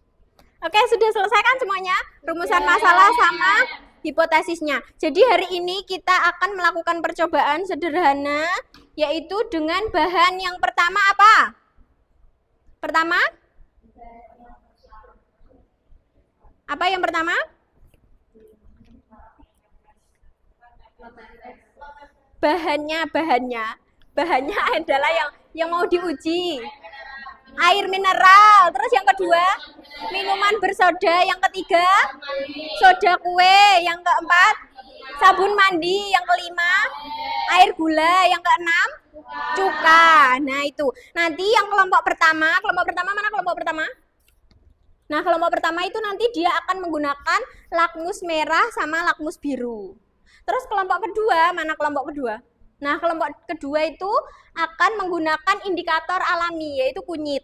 Oke, sudah selesai kan semuanya? Rumusan masalah sama hipotesisnya. Jadi hari ini kita akan melakukan percobaan sederhana, yaitu dengan bahan yang pertama apa? Pertama? Apa yang pertama? Bahannya adalah yang mau diuji. Air mineral. Terus yang kedua, minuman bersoda. Yang ketiga, soda kue. Yang keempat, sabun mandi. Yang kelima, air gula. Yang keenam, cuka. Nah itu. Nanti yang kelompok pertama mana kelompok pertama? Nah kelompok pertama itu nanti dia akan menggunakan lakmus merah sama lakmus biru. Terus kelompok kedua, mana kelompok kedua? Nah, kelompok kedua itu akan menggunakan indikator alami, yaitu kunyit.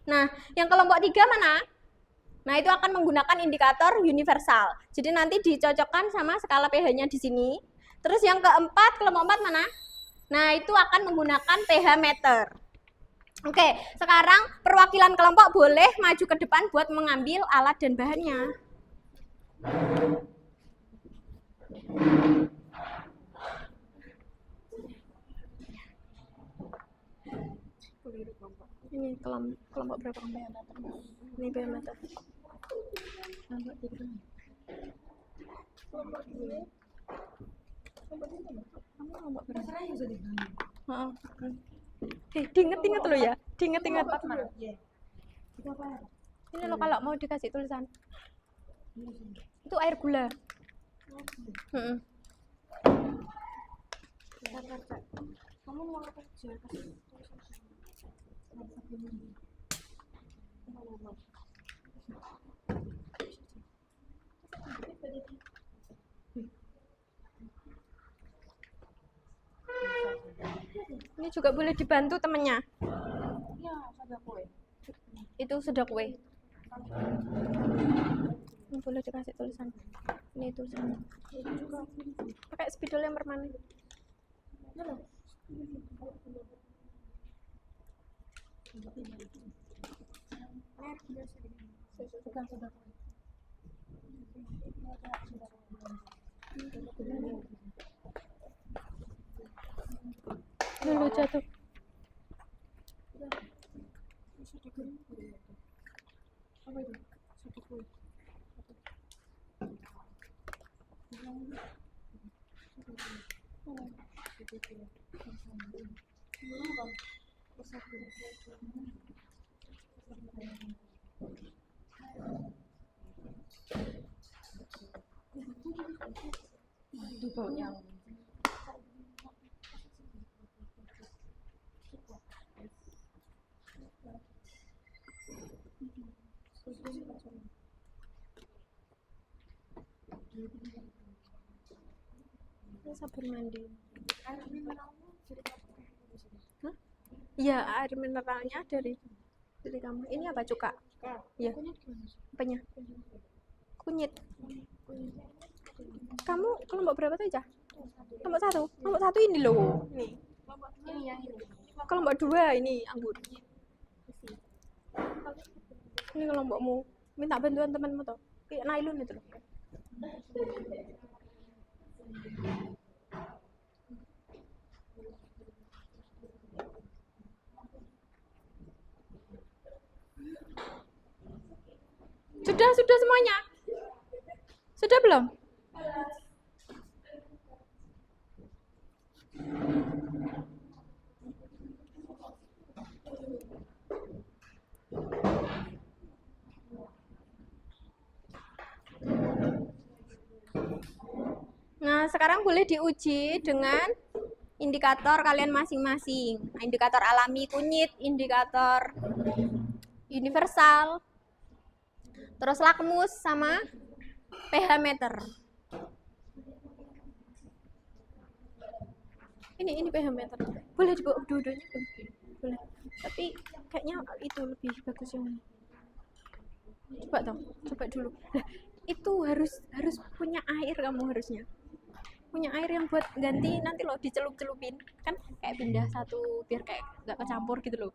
Nah, yang kelompok tiga mana? Nah, itu akan menggunakan indikator universal. Jadi nanti dicocokkan sama skala pH-nya di sini. Terus yang keempat, kelompok empat mana? Nah, itu akan menggunakan pH meter. Oke, sekarang perwakilan kelompok boleh maju ke depan buat mengambil alat dan bahannya. Ini kelompok berapa? Ini pH meter. Diinget-inget lo ya, diinget-inget. Ini lo kalau mau dikasih tulisan. Itu air gula. Kamu mau kerja Ini juga boleh dibantu temennya. ya soda kue. Itu sudah kue. Ini boleh dikasih tulisan. Ini tulisan. Pakai spidol yang permanen. Dulu jatuh. Ini sabun mandi. Hah? Iya, air mineralnya dari kamu. Ini apa, cuka? Iya. Apanya? Kunyit. Kamu kelompok berapa tadi, Cah? Kelompok satu. Kelompok satu ini loh. Ini. Kelompok dua ini anggur. Ini kelompokmu. Minta bantuan temanmu toh. Kayak nylon itu loh. Sudah semuanya? Sudah belum? Nah, sekarang boleh diuji dengan indikator kalian masing-masing. Nah, indikator alami kunyit, indikator universal, terus lakmus sama pH meter. Ini pH meter. Boleh dibawa dua-duanya boleh. Tapi kayaknya itu lebih bagus yang ini. Coba dong, coba dulu. Nah, itu harus punya air, kamu harusnya punya air yang buat ganti nanti loh, dicelup-celupin kan kayak pindah satu biar kayak nggak kecampur gitu loh.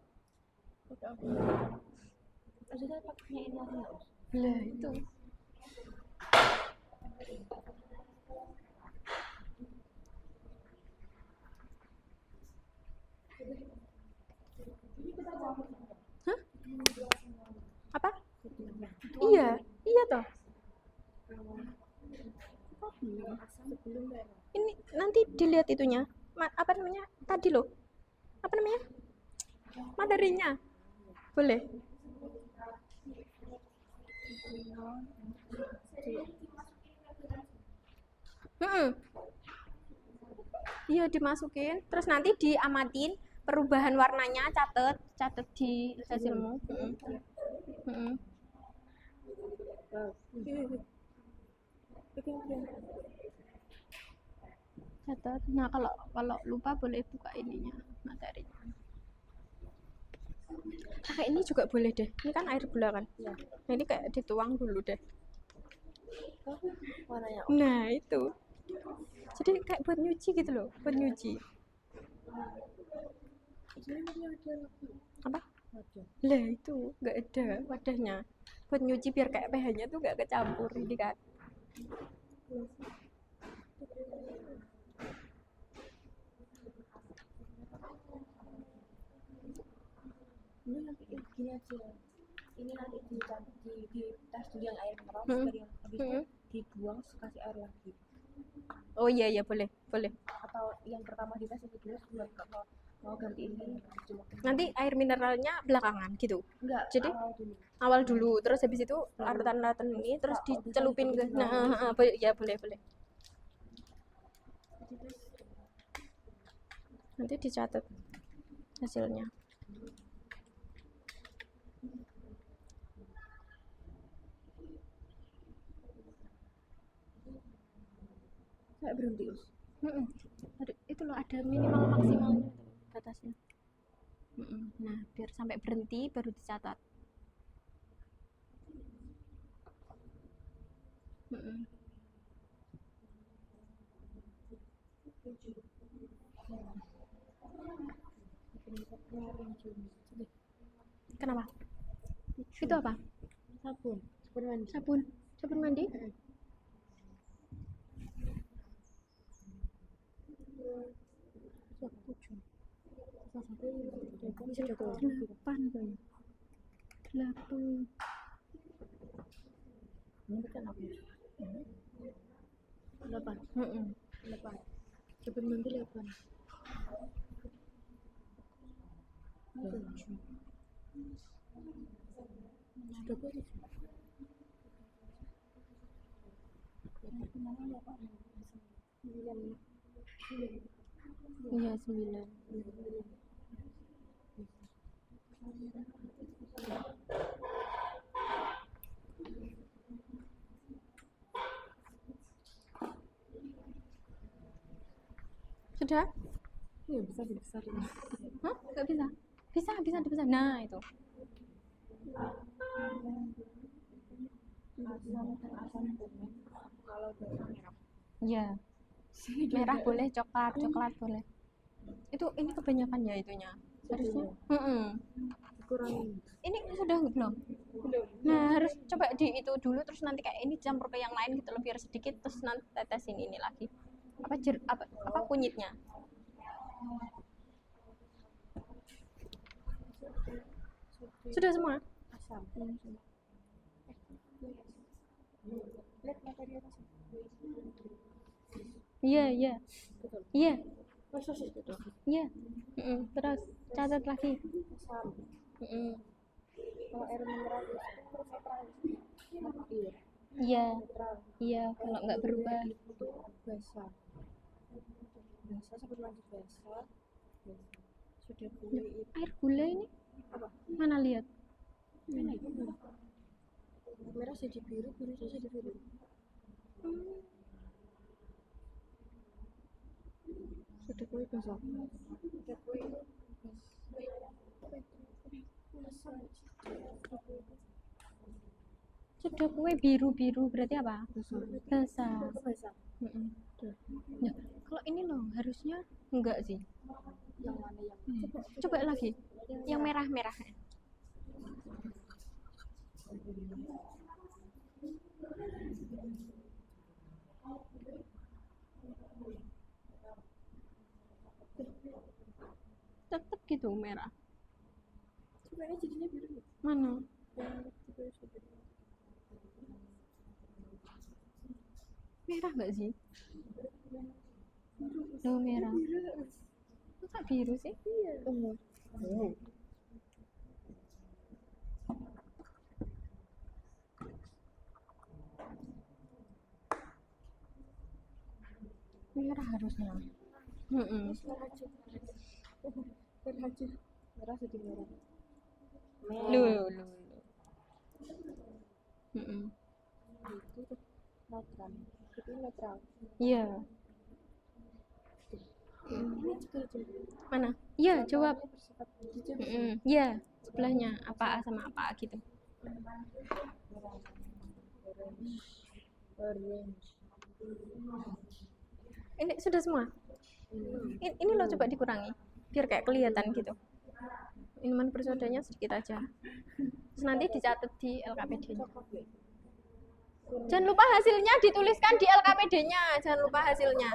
Sudah pakainya ini aja. Lah itu. Hah? Apa? Iya, iya toh. Ini nanti dilihat itunya. Apa namanya? Tadi loh. Apa namanya? Materinya. Boleh. Iya dimasukin, terus nanti diamatin perubahan warnanya, catet di hasilmu. Catat. Nah kalau lupa boleh buka ininya, materinya. Pakai ini juga boleh deh. Ini kan air gula kan? Nah, ini kayak dituang dulu deh. Warnanya Nah itu. Jadi kayak buat nyuci gitu loh, buat nyuci. Apa? Lah itu nggak ada wadahnya. Buat nyuci biar kayak pH-nya tuh nggak kecampur ini kan. ini nanti gini aja, ini nanti di tas dulu yang air mineral, Hmm. dari yang habis itu dibuang terus kasih air lagi, Oh iya boleh. atau yang pertama di tas itu dulu sebelum mau ganti ini cuma Nanti air mineralnya belakangan gitu. enggak Jadi awal dulu, terus habis itu larutan ini terus dicelupin ke. Nah, ya boleh. Nanti dicatat hasilnya. saya berhenti us. Itu loh ada minimal maksimalnya batasnya. Nah biar sampai berhenti baru dicatat. Kenapa? Itu apa? Sabun mandi. Delapan kan? 8. Ini kan apa? 8. Sabun mandi 8. Sudah boleh. Iya 9. Sudah? Iya bisa dibesarin. Hah? Nggak bisa? Bisa. Nah itu. Asam kuning kalau dasar merah. Iya. Merah boleh, coklat boleh. Itu ini kebanyakan ya itunya. Harusnya. Kurangin. Ini sudah belum? Nah, harus coba di itu dulu terus nanti kayak ini campur ke yang lain gitu loh biar sedikit terus nanti tetesin ini lagi. Apa kunyitnya? Sudah semua? Asam. Lihat materi atas. Iya. Iya. Sosis itu. Iya. Terus catat lagi. Asam. Kalau air mineral itu netral. Iya. Iya. Netral. Iya, kalau nggak berubah. Itu basah. Basah sabun mandi basah. Sudah boleh itu. Air gula ini Apa? mana lihat? Ini merah jadi biru, biru jadi biru. Sudah boleh basah. Sudah boleh Sudah kue biru berarti apa? Basah. basah. Nah, kalau ini loh harusnya enggak sih. Yang mana yang? Coba lagi. Yang merah. Tetep gitu merah. Sebenarnya jadinya biru ya. Mana? Merah nggak sih? Oh, merah. Masa biru sih? Iya. Merah harusnya. Merah jadi merah. Loh. Itu tuh netral. Itu netral. Iya. Ini juga hijau. Mana? Iya, jawab. Bersifat hijau. Iya, sebelahnya apa A sama apa A gitu. Orange. Ini sudah semua. Ini lo coba dikurangi biar kayak kelihatan gitu. Minuman bersodanya sedikit aja. Terus nanti dicatat di LKPD-nya. Jangan lupa hasilnya dituliskan di LKPD-nya. Jangan lupa hasilnya.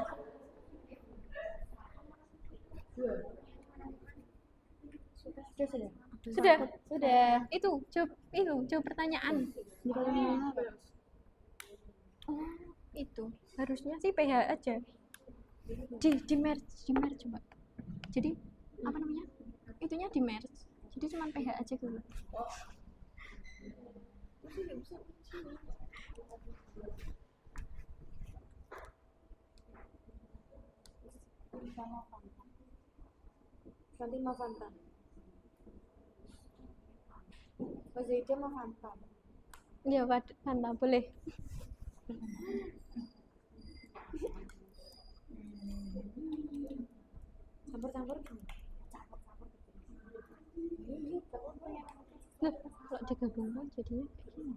Sudah. Itu jawab pertanyaan. Oh, itu harusnya sih PH aja. Di merge coba. Jadi apa namanya? Itunya di merge. Jadi cuma PH aja gitu. Nanti mau Fanta. Pas itu mau Fanta. Iya, Fanta boleh. Campur-campur. Loh, kalau digabungkan jadinya kayak gini.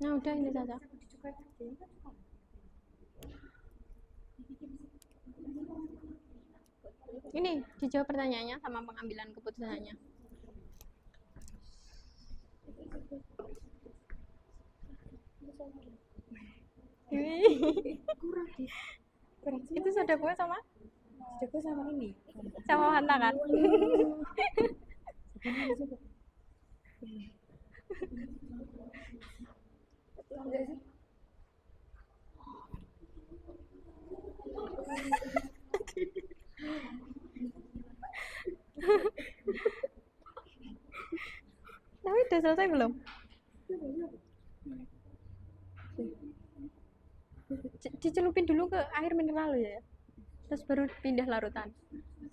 Nah, udah ini saja. Ini dijawab pertanyaannya sama pengambilan keputusannya. Itu sudah gue sama Jago sama ini. sama Hanta kan? Enggak sih? Tapi udah selesai belum? Dicelupin dulu ke air mineral ya, terus baru pindah larutan.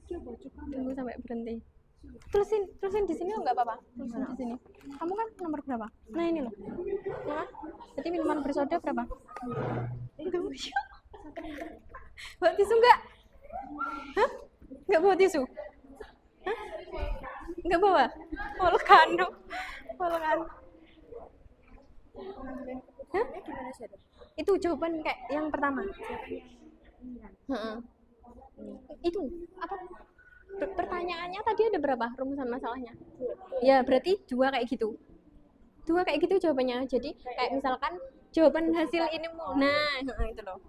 Tunggu sampai berhenti. Terusin di sini nggak apa-apa. Terusin di sini. Kamu kan nomor berapa? Nah ini loh. Ya. Jadi minuman bersoda berapa? Itu. Bawa tisu nggak? Hah? Nggak bawa tisu? Hah? Nggak bawa? Volcano. Hah? Gimana sih? Itu jawaban kayak yang pertama. Heeh. Itu apa? Pertanyaannya tadi ada berapa rumusan masalahnya? Ya berarti dua kayak gitu jawabannya. Jadi kayak misalkan jawaban hasil ini nah itu loh.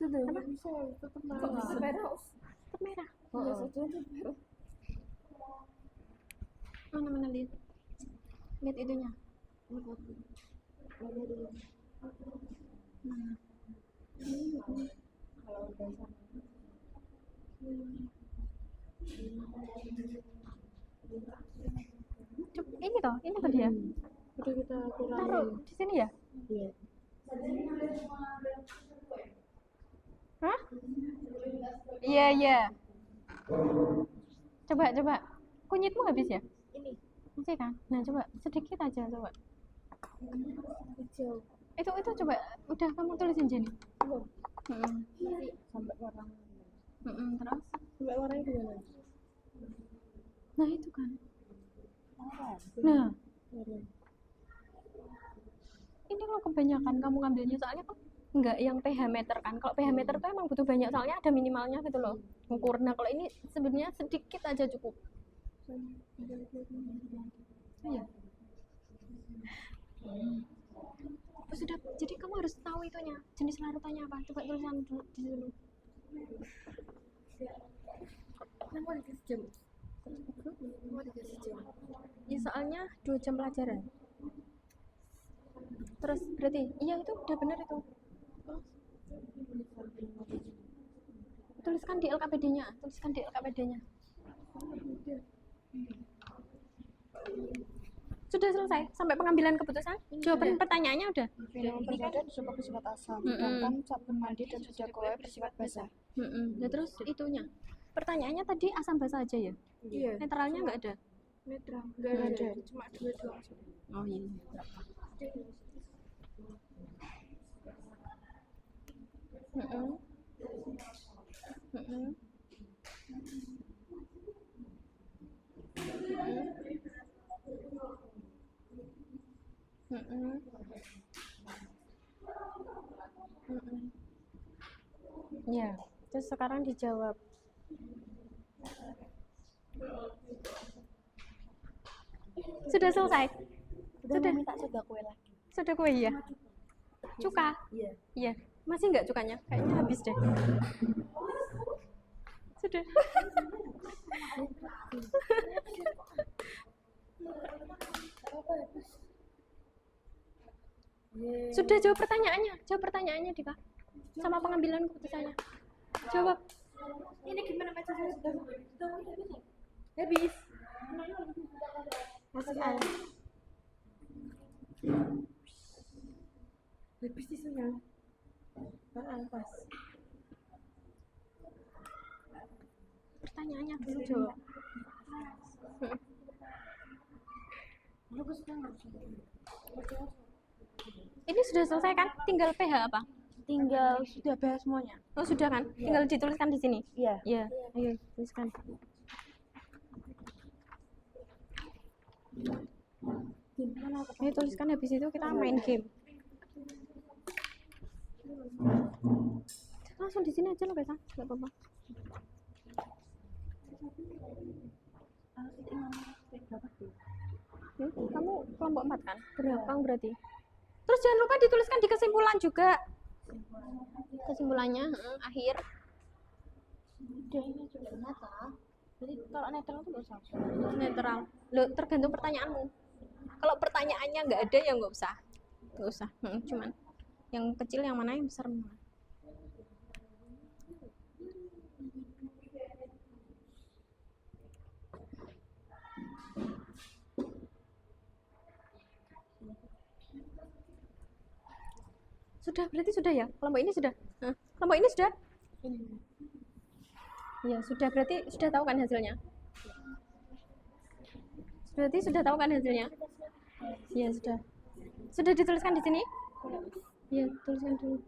Sudah bisa tetap merah. Tetap merah. Mana lihat itunya. Ini tadi ya. Udah kita kurangin. Taruh di sini ya. Iya. Hah? Iya. Coba. Kunyitmu habis ya? Ini Masih kan? Nah, coba sedikit aja coba. hijau. Itu coba udah kamu tulisin Jenny. Belum. Heeh. Sampai warna. Terus Sampai warnanya gimana? Nah itu kan. Nah, ini kalau kebanyakan kamu ngambilnya soalnya kan nggak yang pH meter kan. Kalau pH meter tuh emang butuh banyak soalnya ada minimalnya gitu loh. Ngukur. Nah kalau ini sebenarnya sedikit aja cukup. Iya. Oh, sudah. Jadi kamu harus tahu itunya. Jenis larutannya apa? Coba tulisan dulu di dulu. Kenapa dikasih jam? Kenapa dikasih jam? Ya soalnya 2 jam pelajaran. Terus berarti iya itu udah benar itu. Tuliskan di LKPD-nya, tuliskan di LKPD-nya. Sudah selesai sampai pengambilan keputusan? Jawaban pertanyaannya udah. Minuman berbeda disebut bersifat asam, sedangkan sabun mandi dan sudah kowe bersifat basah. Nah, terus itunya. Pertanyaannya tadi asam basa aja ya? Iya. Netralnya nggak ada? Netral. Nggak ada. Cuma 2 doang. Oh iya. Berapa? Ya, terus sekarang dijawab. Sudah selesai? Sudah. Minta soda kue lagi. Sudah kue ya? Cuka? Iya. Iya. Masih nggak cukanya? Kayaknya habis deh. Sudah. Sudah jawab pertanyaannya. Jawab pertanyaannya, Dika. Sama pengambilan keputusannya. Jawab. Ini gimana baca saya sudah habis. Masih ada. Habis isunya. Pas. Pertanyaannya dulu jawab. Ini sudah selesai kan? Tinggal pH apa? Tinggal sudah bahas semuanya. Oh sudah kan? Tinggal dituliskan di sini. Iya. Iya. Ayo tuliskan. Ayo tuliskan, habis itu kita main game. Langsung di sini aja loh guys, nggak apa-apa. Kamu kelompok 4 kan? Berapa berarti? Terus jangan lupa dituliskan di kesimpulan juga. Kesimpulannya akhir. Udah ini juga netral. Jadi kalau netral itu nggak usah. Netral. Loh, tergantung pertanyaanmu. Kalau pertanyaannya nggak ada ya nggak usah. Nggak usah. Cuman yang kecil yang mana, yang besar mana. Sudah, berarti sudah ya? Kelompok ini sudah? Kelompok ini sudah? Ya, sudah, berarti sudah tahu kan hasilnya? Berarti sudah tahu kan hasilnya? Ya, sudah. Sudah dituliskan di sini? Ya, tuliskan dulu.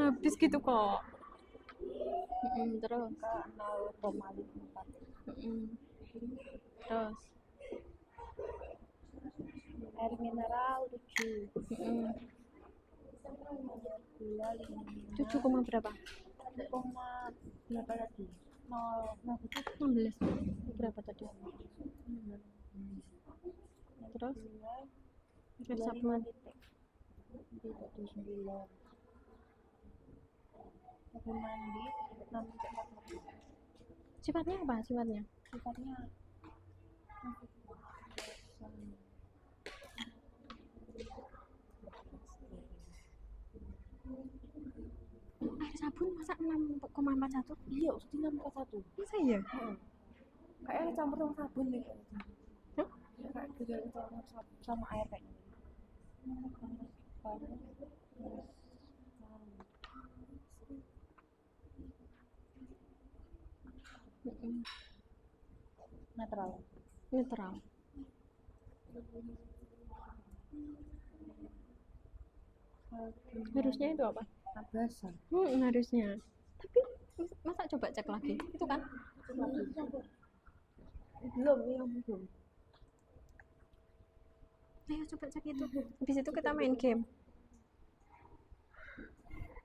Habis gitu kok. Terus. 0,54. Terus. Air mineral 7. Gula 7, berapa? 7,berapa lagi? 16. Berapa tadi? Terus? Sabun. 9. Sabun mandi 6,4. Sifatnya apa? Sifatnya? Sifatnya Air sabun masa 6,41? iya, udah 6,41. Masa iya? Kayaknya campur sama sabun nih. Hah? Kayak juga campur sama air kayaknya. Netral. Netral. Harusnya itu apa? Abasan. Harusnya. Tapi Masa coba cek lagi? Itu kan? Belum, yang belum. Ayo coba cek itu. Habis itu kita main game.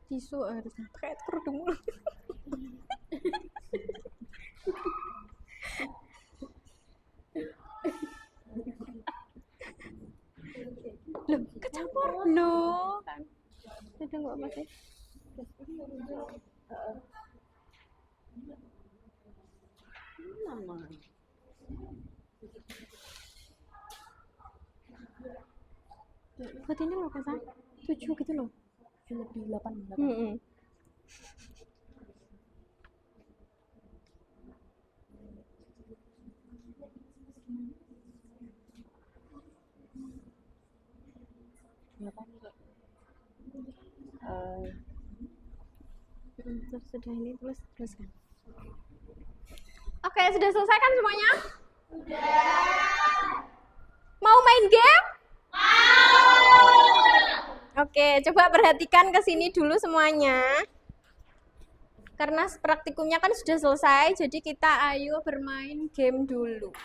Tisu harusnya kayak kerudung. Loh, kecampur. Loh, kan. Udah nggak apa sih? Buat ini loh, Kak. 7 gitu loh. Lebih 8. Terus sudah ini teruskan. Oke, sudah selesai kan semuanya? Mau main game? Oke, coba perhatikan ke sini dulu semuanya. Karena praktikumnya kan sudah selesai, jadi kita ayo bermain game dulu.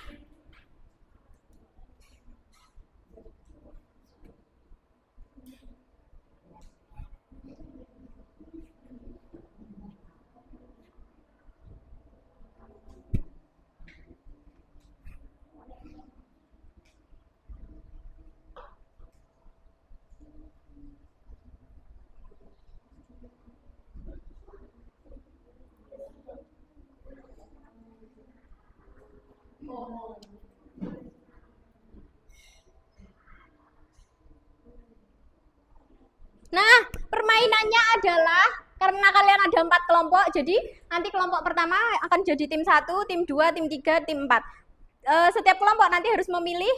Nah, permainannya adalah karena kalian ada 4 kelompok, jadi nanti kelompok pertama akan jadi tim 1, tim 2, tim 3, tim 4. Setiap kelompok nanti harus memilih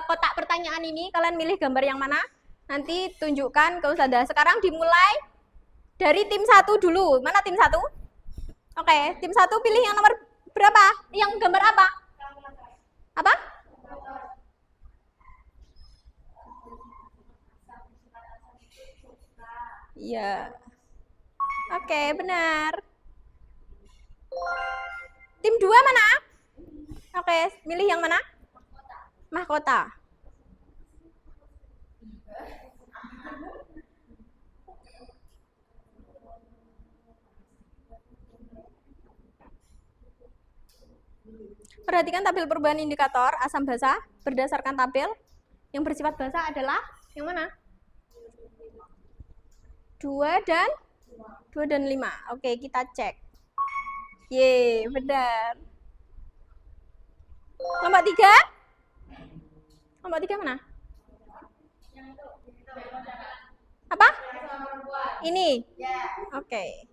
kotak pertanyaan ini, kalian milih gambar yang mana, nanti tunjukkan ke Ustazah. Sekarang dimulai dari tim 1 dulu. Mana tim 1? Oke, tim 1 pilih yang nomor berapa? Yang gambar apa? Apa? Iya. Oke, benar. Tim 2 mana? Oke, milih yang mana? Mahkota. Perhatikan tabel perubahan indikator asam basa berdasarkan tabel. Yang bersifat basa adalah yang mana? 2 dan 5. Oke, kita cek. Ye, benar. Kelompok 3? Kelompok 3 mana? Apa? Ini? Oke.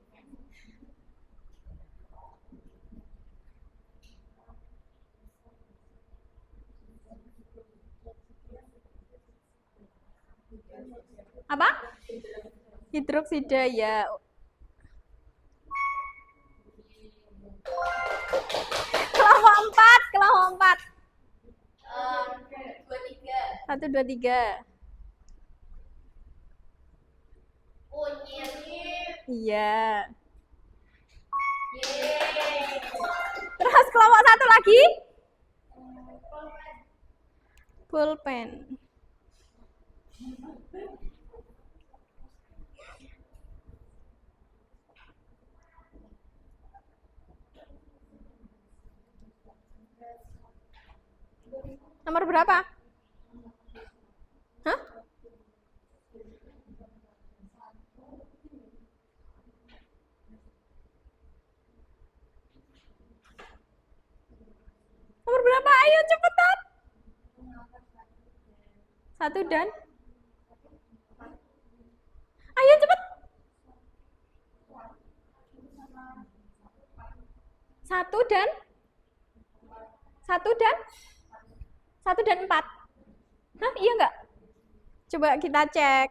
Apa? Hidroksida ya. Kelompok 4, kelompok 4. 1, 2, 3. Iya. Terus kelompok 1 lagi? Pulpen. Nomor berapa? Hah? Nomor berapa? Ayo cepetan. 1 dan? Ayo cepet. 1 dan? 1 dan? 1 dan 4. Hah, iya enggak? Coba kita cek.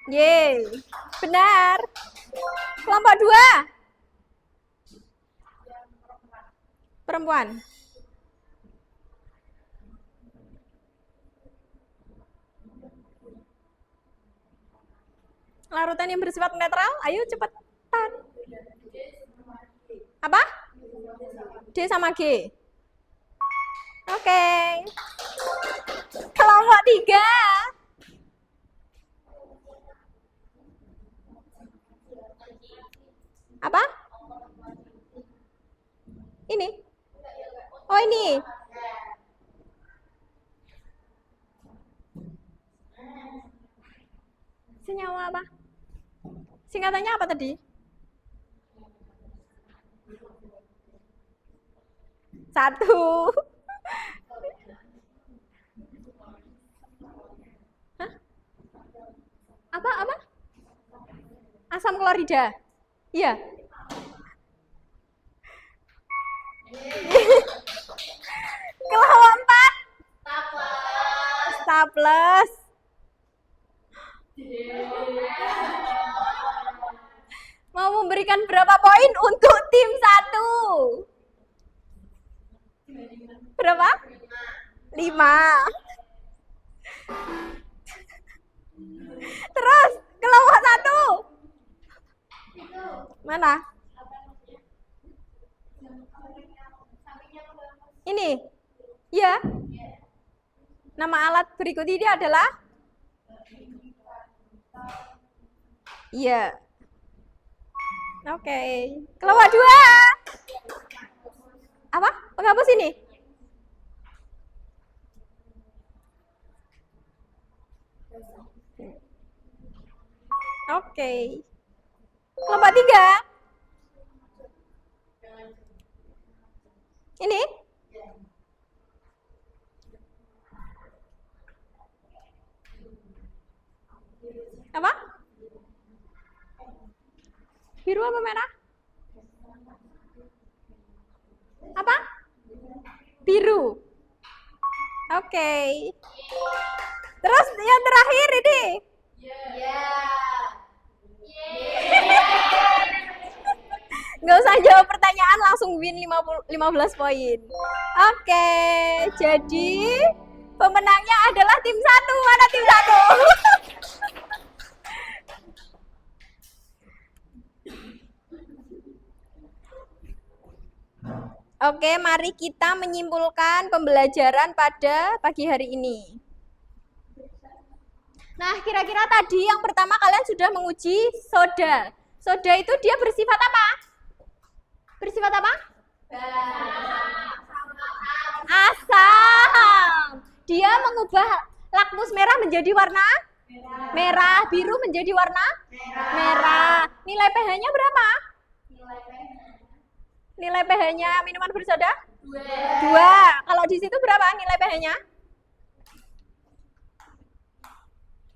Yeay, benar. Kelompok 2. Perempuan. Larutan yang bersifat netral, ayo cepetan. Apa? D sama G. Oke. Kelompok 3. Apa? Ini? Oh, ini. Senyawa apa? Singkatannya apa tadi? Satu. Hah? Apa? Asam klorida. Iya. Kelompok 4. Staples. Mau memberikan berapa poin untuk tim 1? Berapa? 5. Terus kelompok 1. Mana? Ini? Ya. Nama alat berikut ini adalah? Iya. Oke. Kelompok 2. Apa? Penghapus ini? Oke. Kelompok 3. Ini? Apa? Biru apa merah? Apa? Biru. Oke. Terus yang terakhir ini? Nggak usah jawab pertanyaan, langsung win 15 poin. Oke, jadi pemenangnya adalah tim 1. Mana tim 1? Oke, mari kita menyimpulkan pembelajaran pada pagi hari ini. Nah, kira-kira tadi yang pertama kalian sudah menguji soda. Soda itu dia bersifat apa? Bersifat apa? Asam. Dia mengubah lakmus merah menjadi warna merah, biru menjadi warna merah. Nilai pH-nya berapa? Nilai pH-nya minuman bersoda? 2. Kalau di situ berapa nilai pH-nya?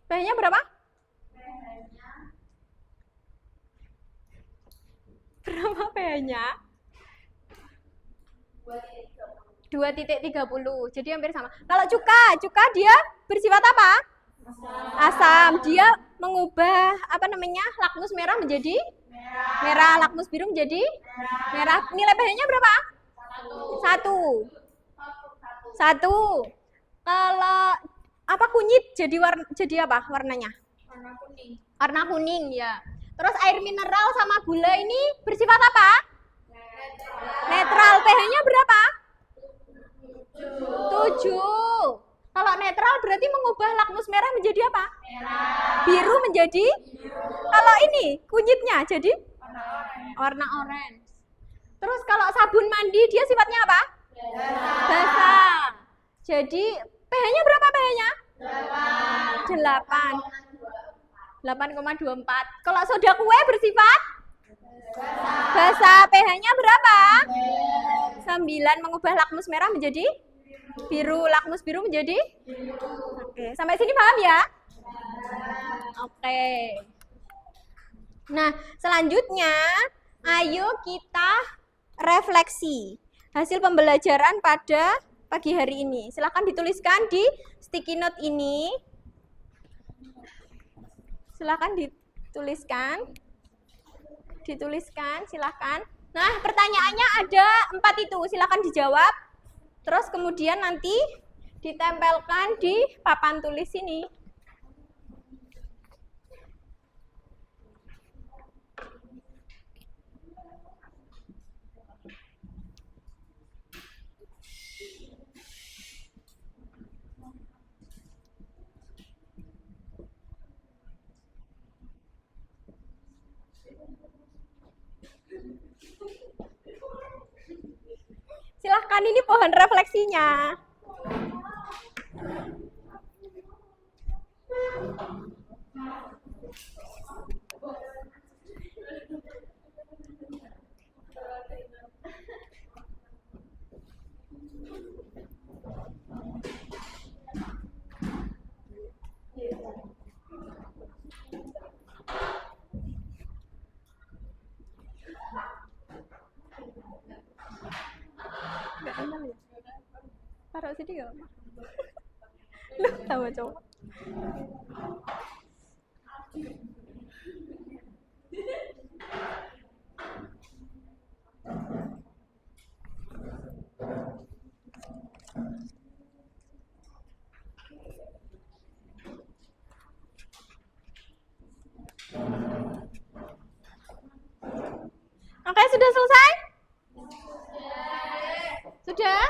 pH-nya berapa? Berapa pH-nya? 2,30. Jadi hampir sama. Kalau cuka dia bersifat apa? Asam. Dia mengubah lakmus merah menjadi merah, lakmus biru menjadi merah. Nilai pH-nya berapa? 1. Kalau kunyit jadi apa warnanya? Warna kuning ya. Terus air mineral sama gula ini bersifat apa? Netral. pH-nya berapa? 7. Kalau netral berarti mengubah lakmus merah menjadi apa? Biru menjadi? Kalau ini kunyitnya jadi? Warna orange. Terus kalau sabun mandi dia sifatnya apa? Basah. Jadi pH-nya berapa pH-nya? 8,24. Kalau soda kue bersifat? Basah. pH-nya berapa? 9. Mengubah lakmus merah menjadi? Biru. Lakmus biru menjadi? Oke. Sampai sini paham ya? Oke. Nah, selanjutnya ayo kita refleksi hasil pembelajaran pada pagi hari ini. Silakan dituliskan di sticky note ini. Silakan dituliskan. Silakan. Nah, pertanyaannya ada 4 itu. Silakan dijawab. Terus kemudian nanti ditempelkan di papan tulis ini. Silahkan, ini pohon refleksinya. Nggak kenal ya? Taruh sini nggak apa? Loh, sama cowok. Oke, sudah selesai? Sudah?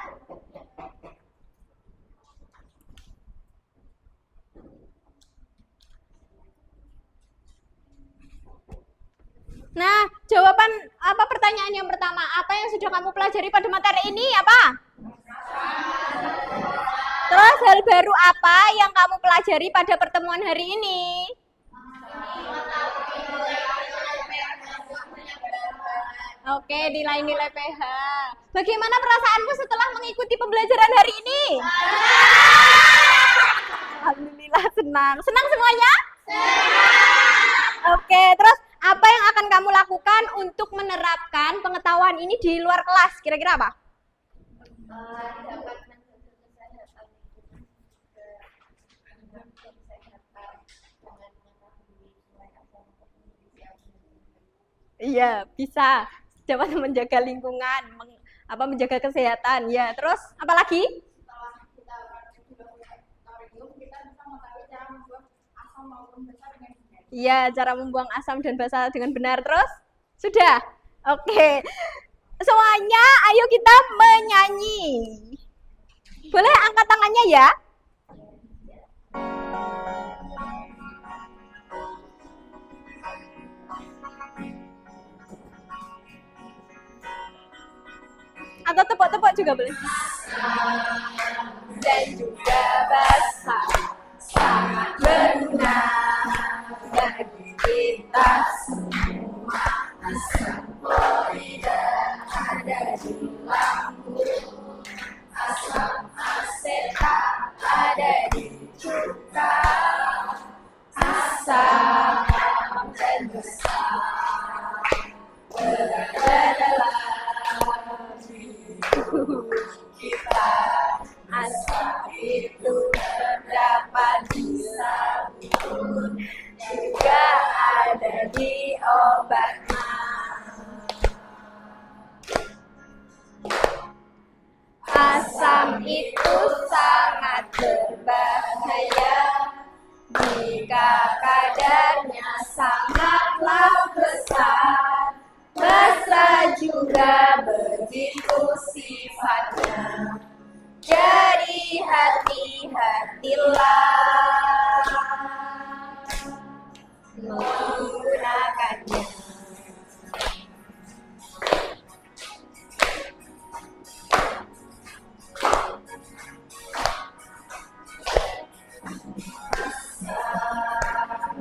Nah, jawaban apa pertanyaan yang pertama? Apa yang sudah kamu pelajari pada materi ini? Apa? Terus hal baru apa yang kamu pelajari pada pertemuan hari ini? Oke, nilai-nilai PH. Bagaimana perasaanmu setelah mengikuti pembelajaran hari ini? Alhamdulillah senang. Senang semuanya? Oke, terus apa yang akan kamu lakukan untuk menerapkan pengetahuan ini di luar kelas? Kira-kira apa? Dapat menjaga kesehatan Iya, bisa. Dapat menjaga lingkungan, menjaga kesehatan. Ya, terus apa lagi? setelah kita sudah punya laboratorium, kita bisa mengetahui cara membuat asam maupun basa dengan benar. Iya, cara membuang asam dan basa dengan benar. Terus? Sudah? Oke. Semuanya, ayo kita menyanyi. Boleh angkat tangannya ya? Atau tepuk-tepuk juga boleh. Dan juga basa sangat berguna bagi kita semua. Asam klorida ada di lambung, asam asetat ada di cuka, asam dan basa berada dalam tubuh kita. Asam itu terdapat di sabun, juga ada di obat mah. Asam itu sangat berbahaya jika kadarnya sangatlah besar. Basa juga begitu sifatnya. Jadi hati-hatilah menggunakannya.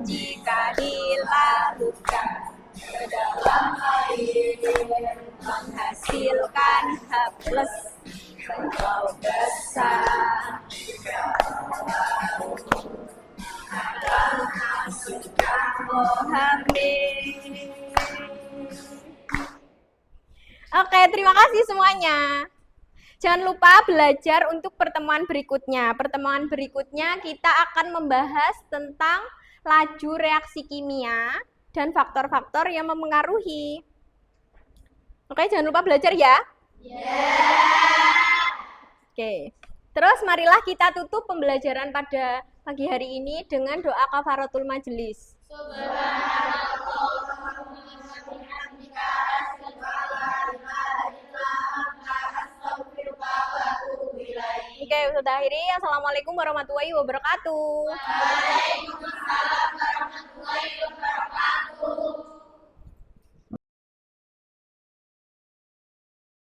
Jika dilarutkan ke dalam air, menghasilkan H+ atau besar. Akan masukkan OH. Oke, terima kasih semuanya. Jangan lupa belajar untuk pertemuan berikutnya. Pertemuan berikutnya kita akan membahas tentang laju reaksi kimia dan faktor-faktor yang memengaruhi. Oke, jangan lupa belajar ya. Oke, terus marilah kita tutup pembelajaran pada pagi hari ini dengan doa kafaratul majelis. Oke, sudah akhiri. Assalamualaikum warahmatullahi wabarakatuh. Waalaikumsalam warahmatullahi wabarakatuh.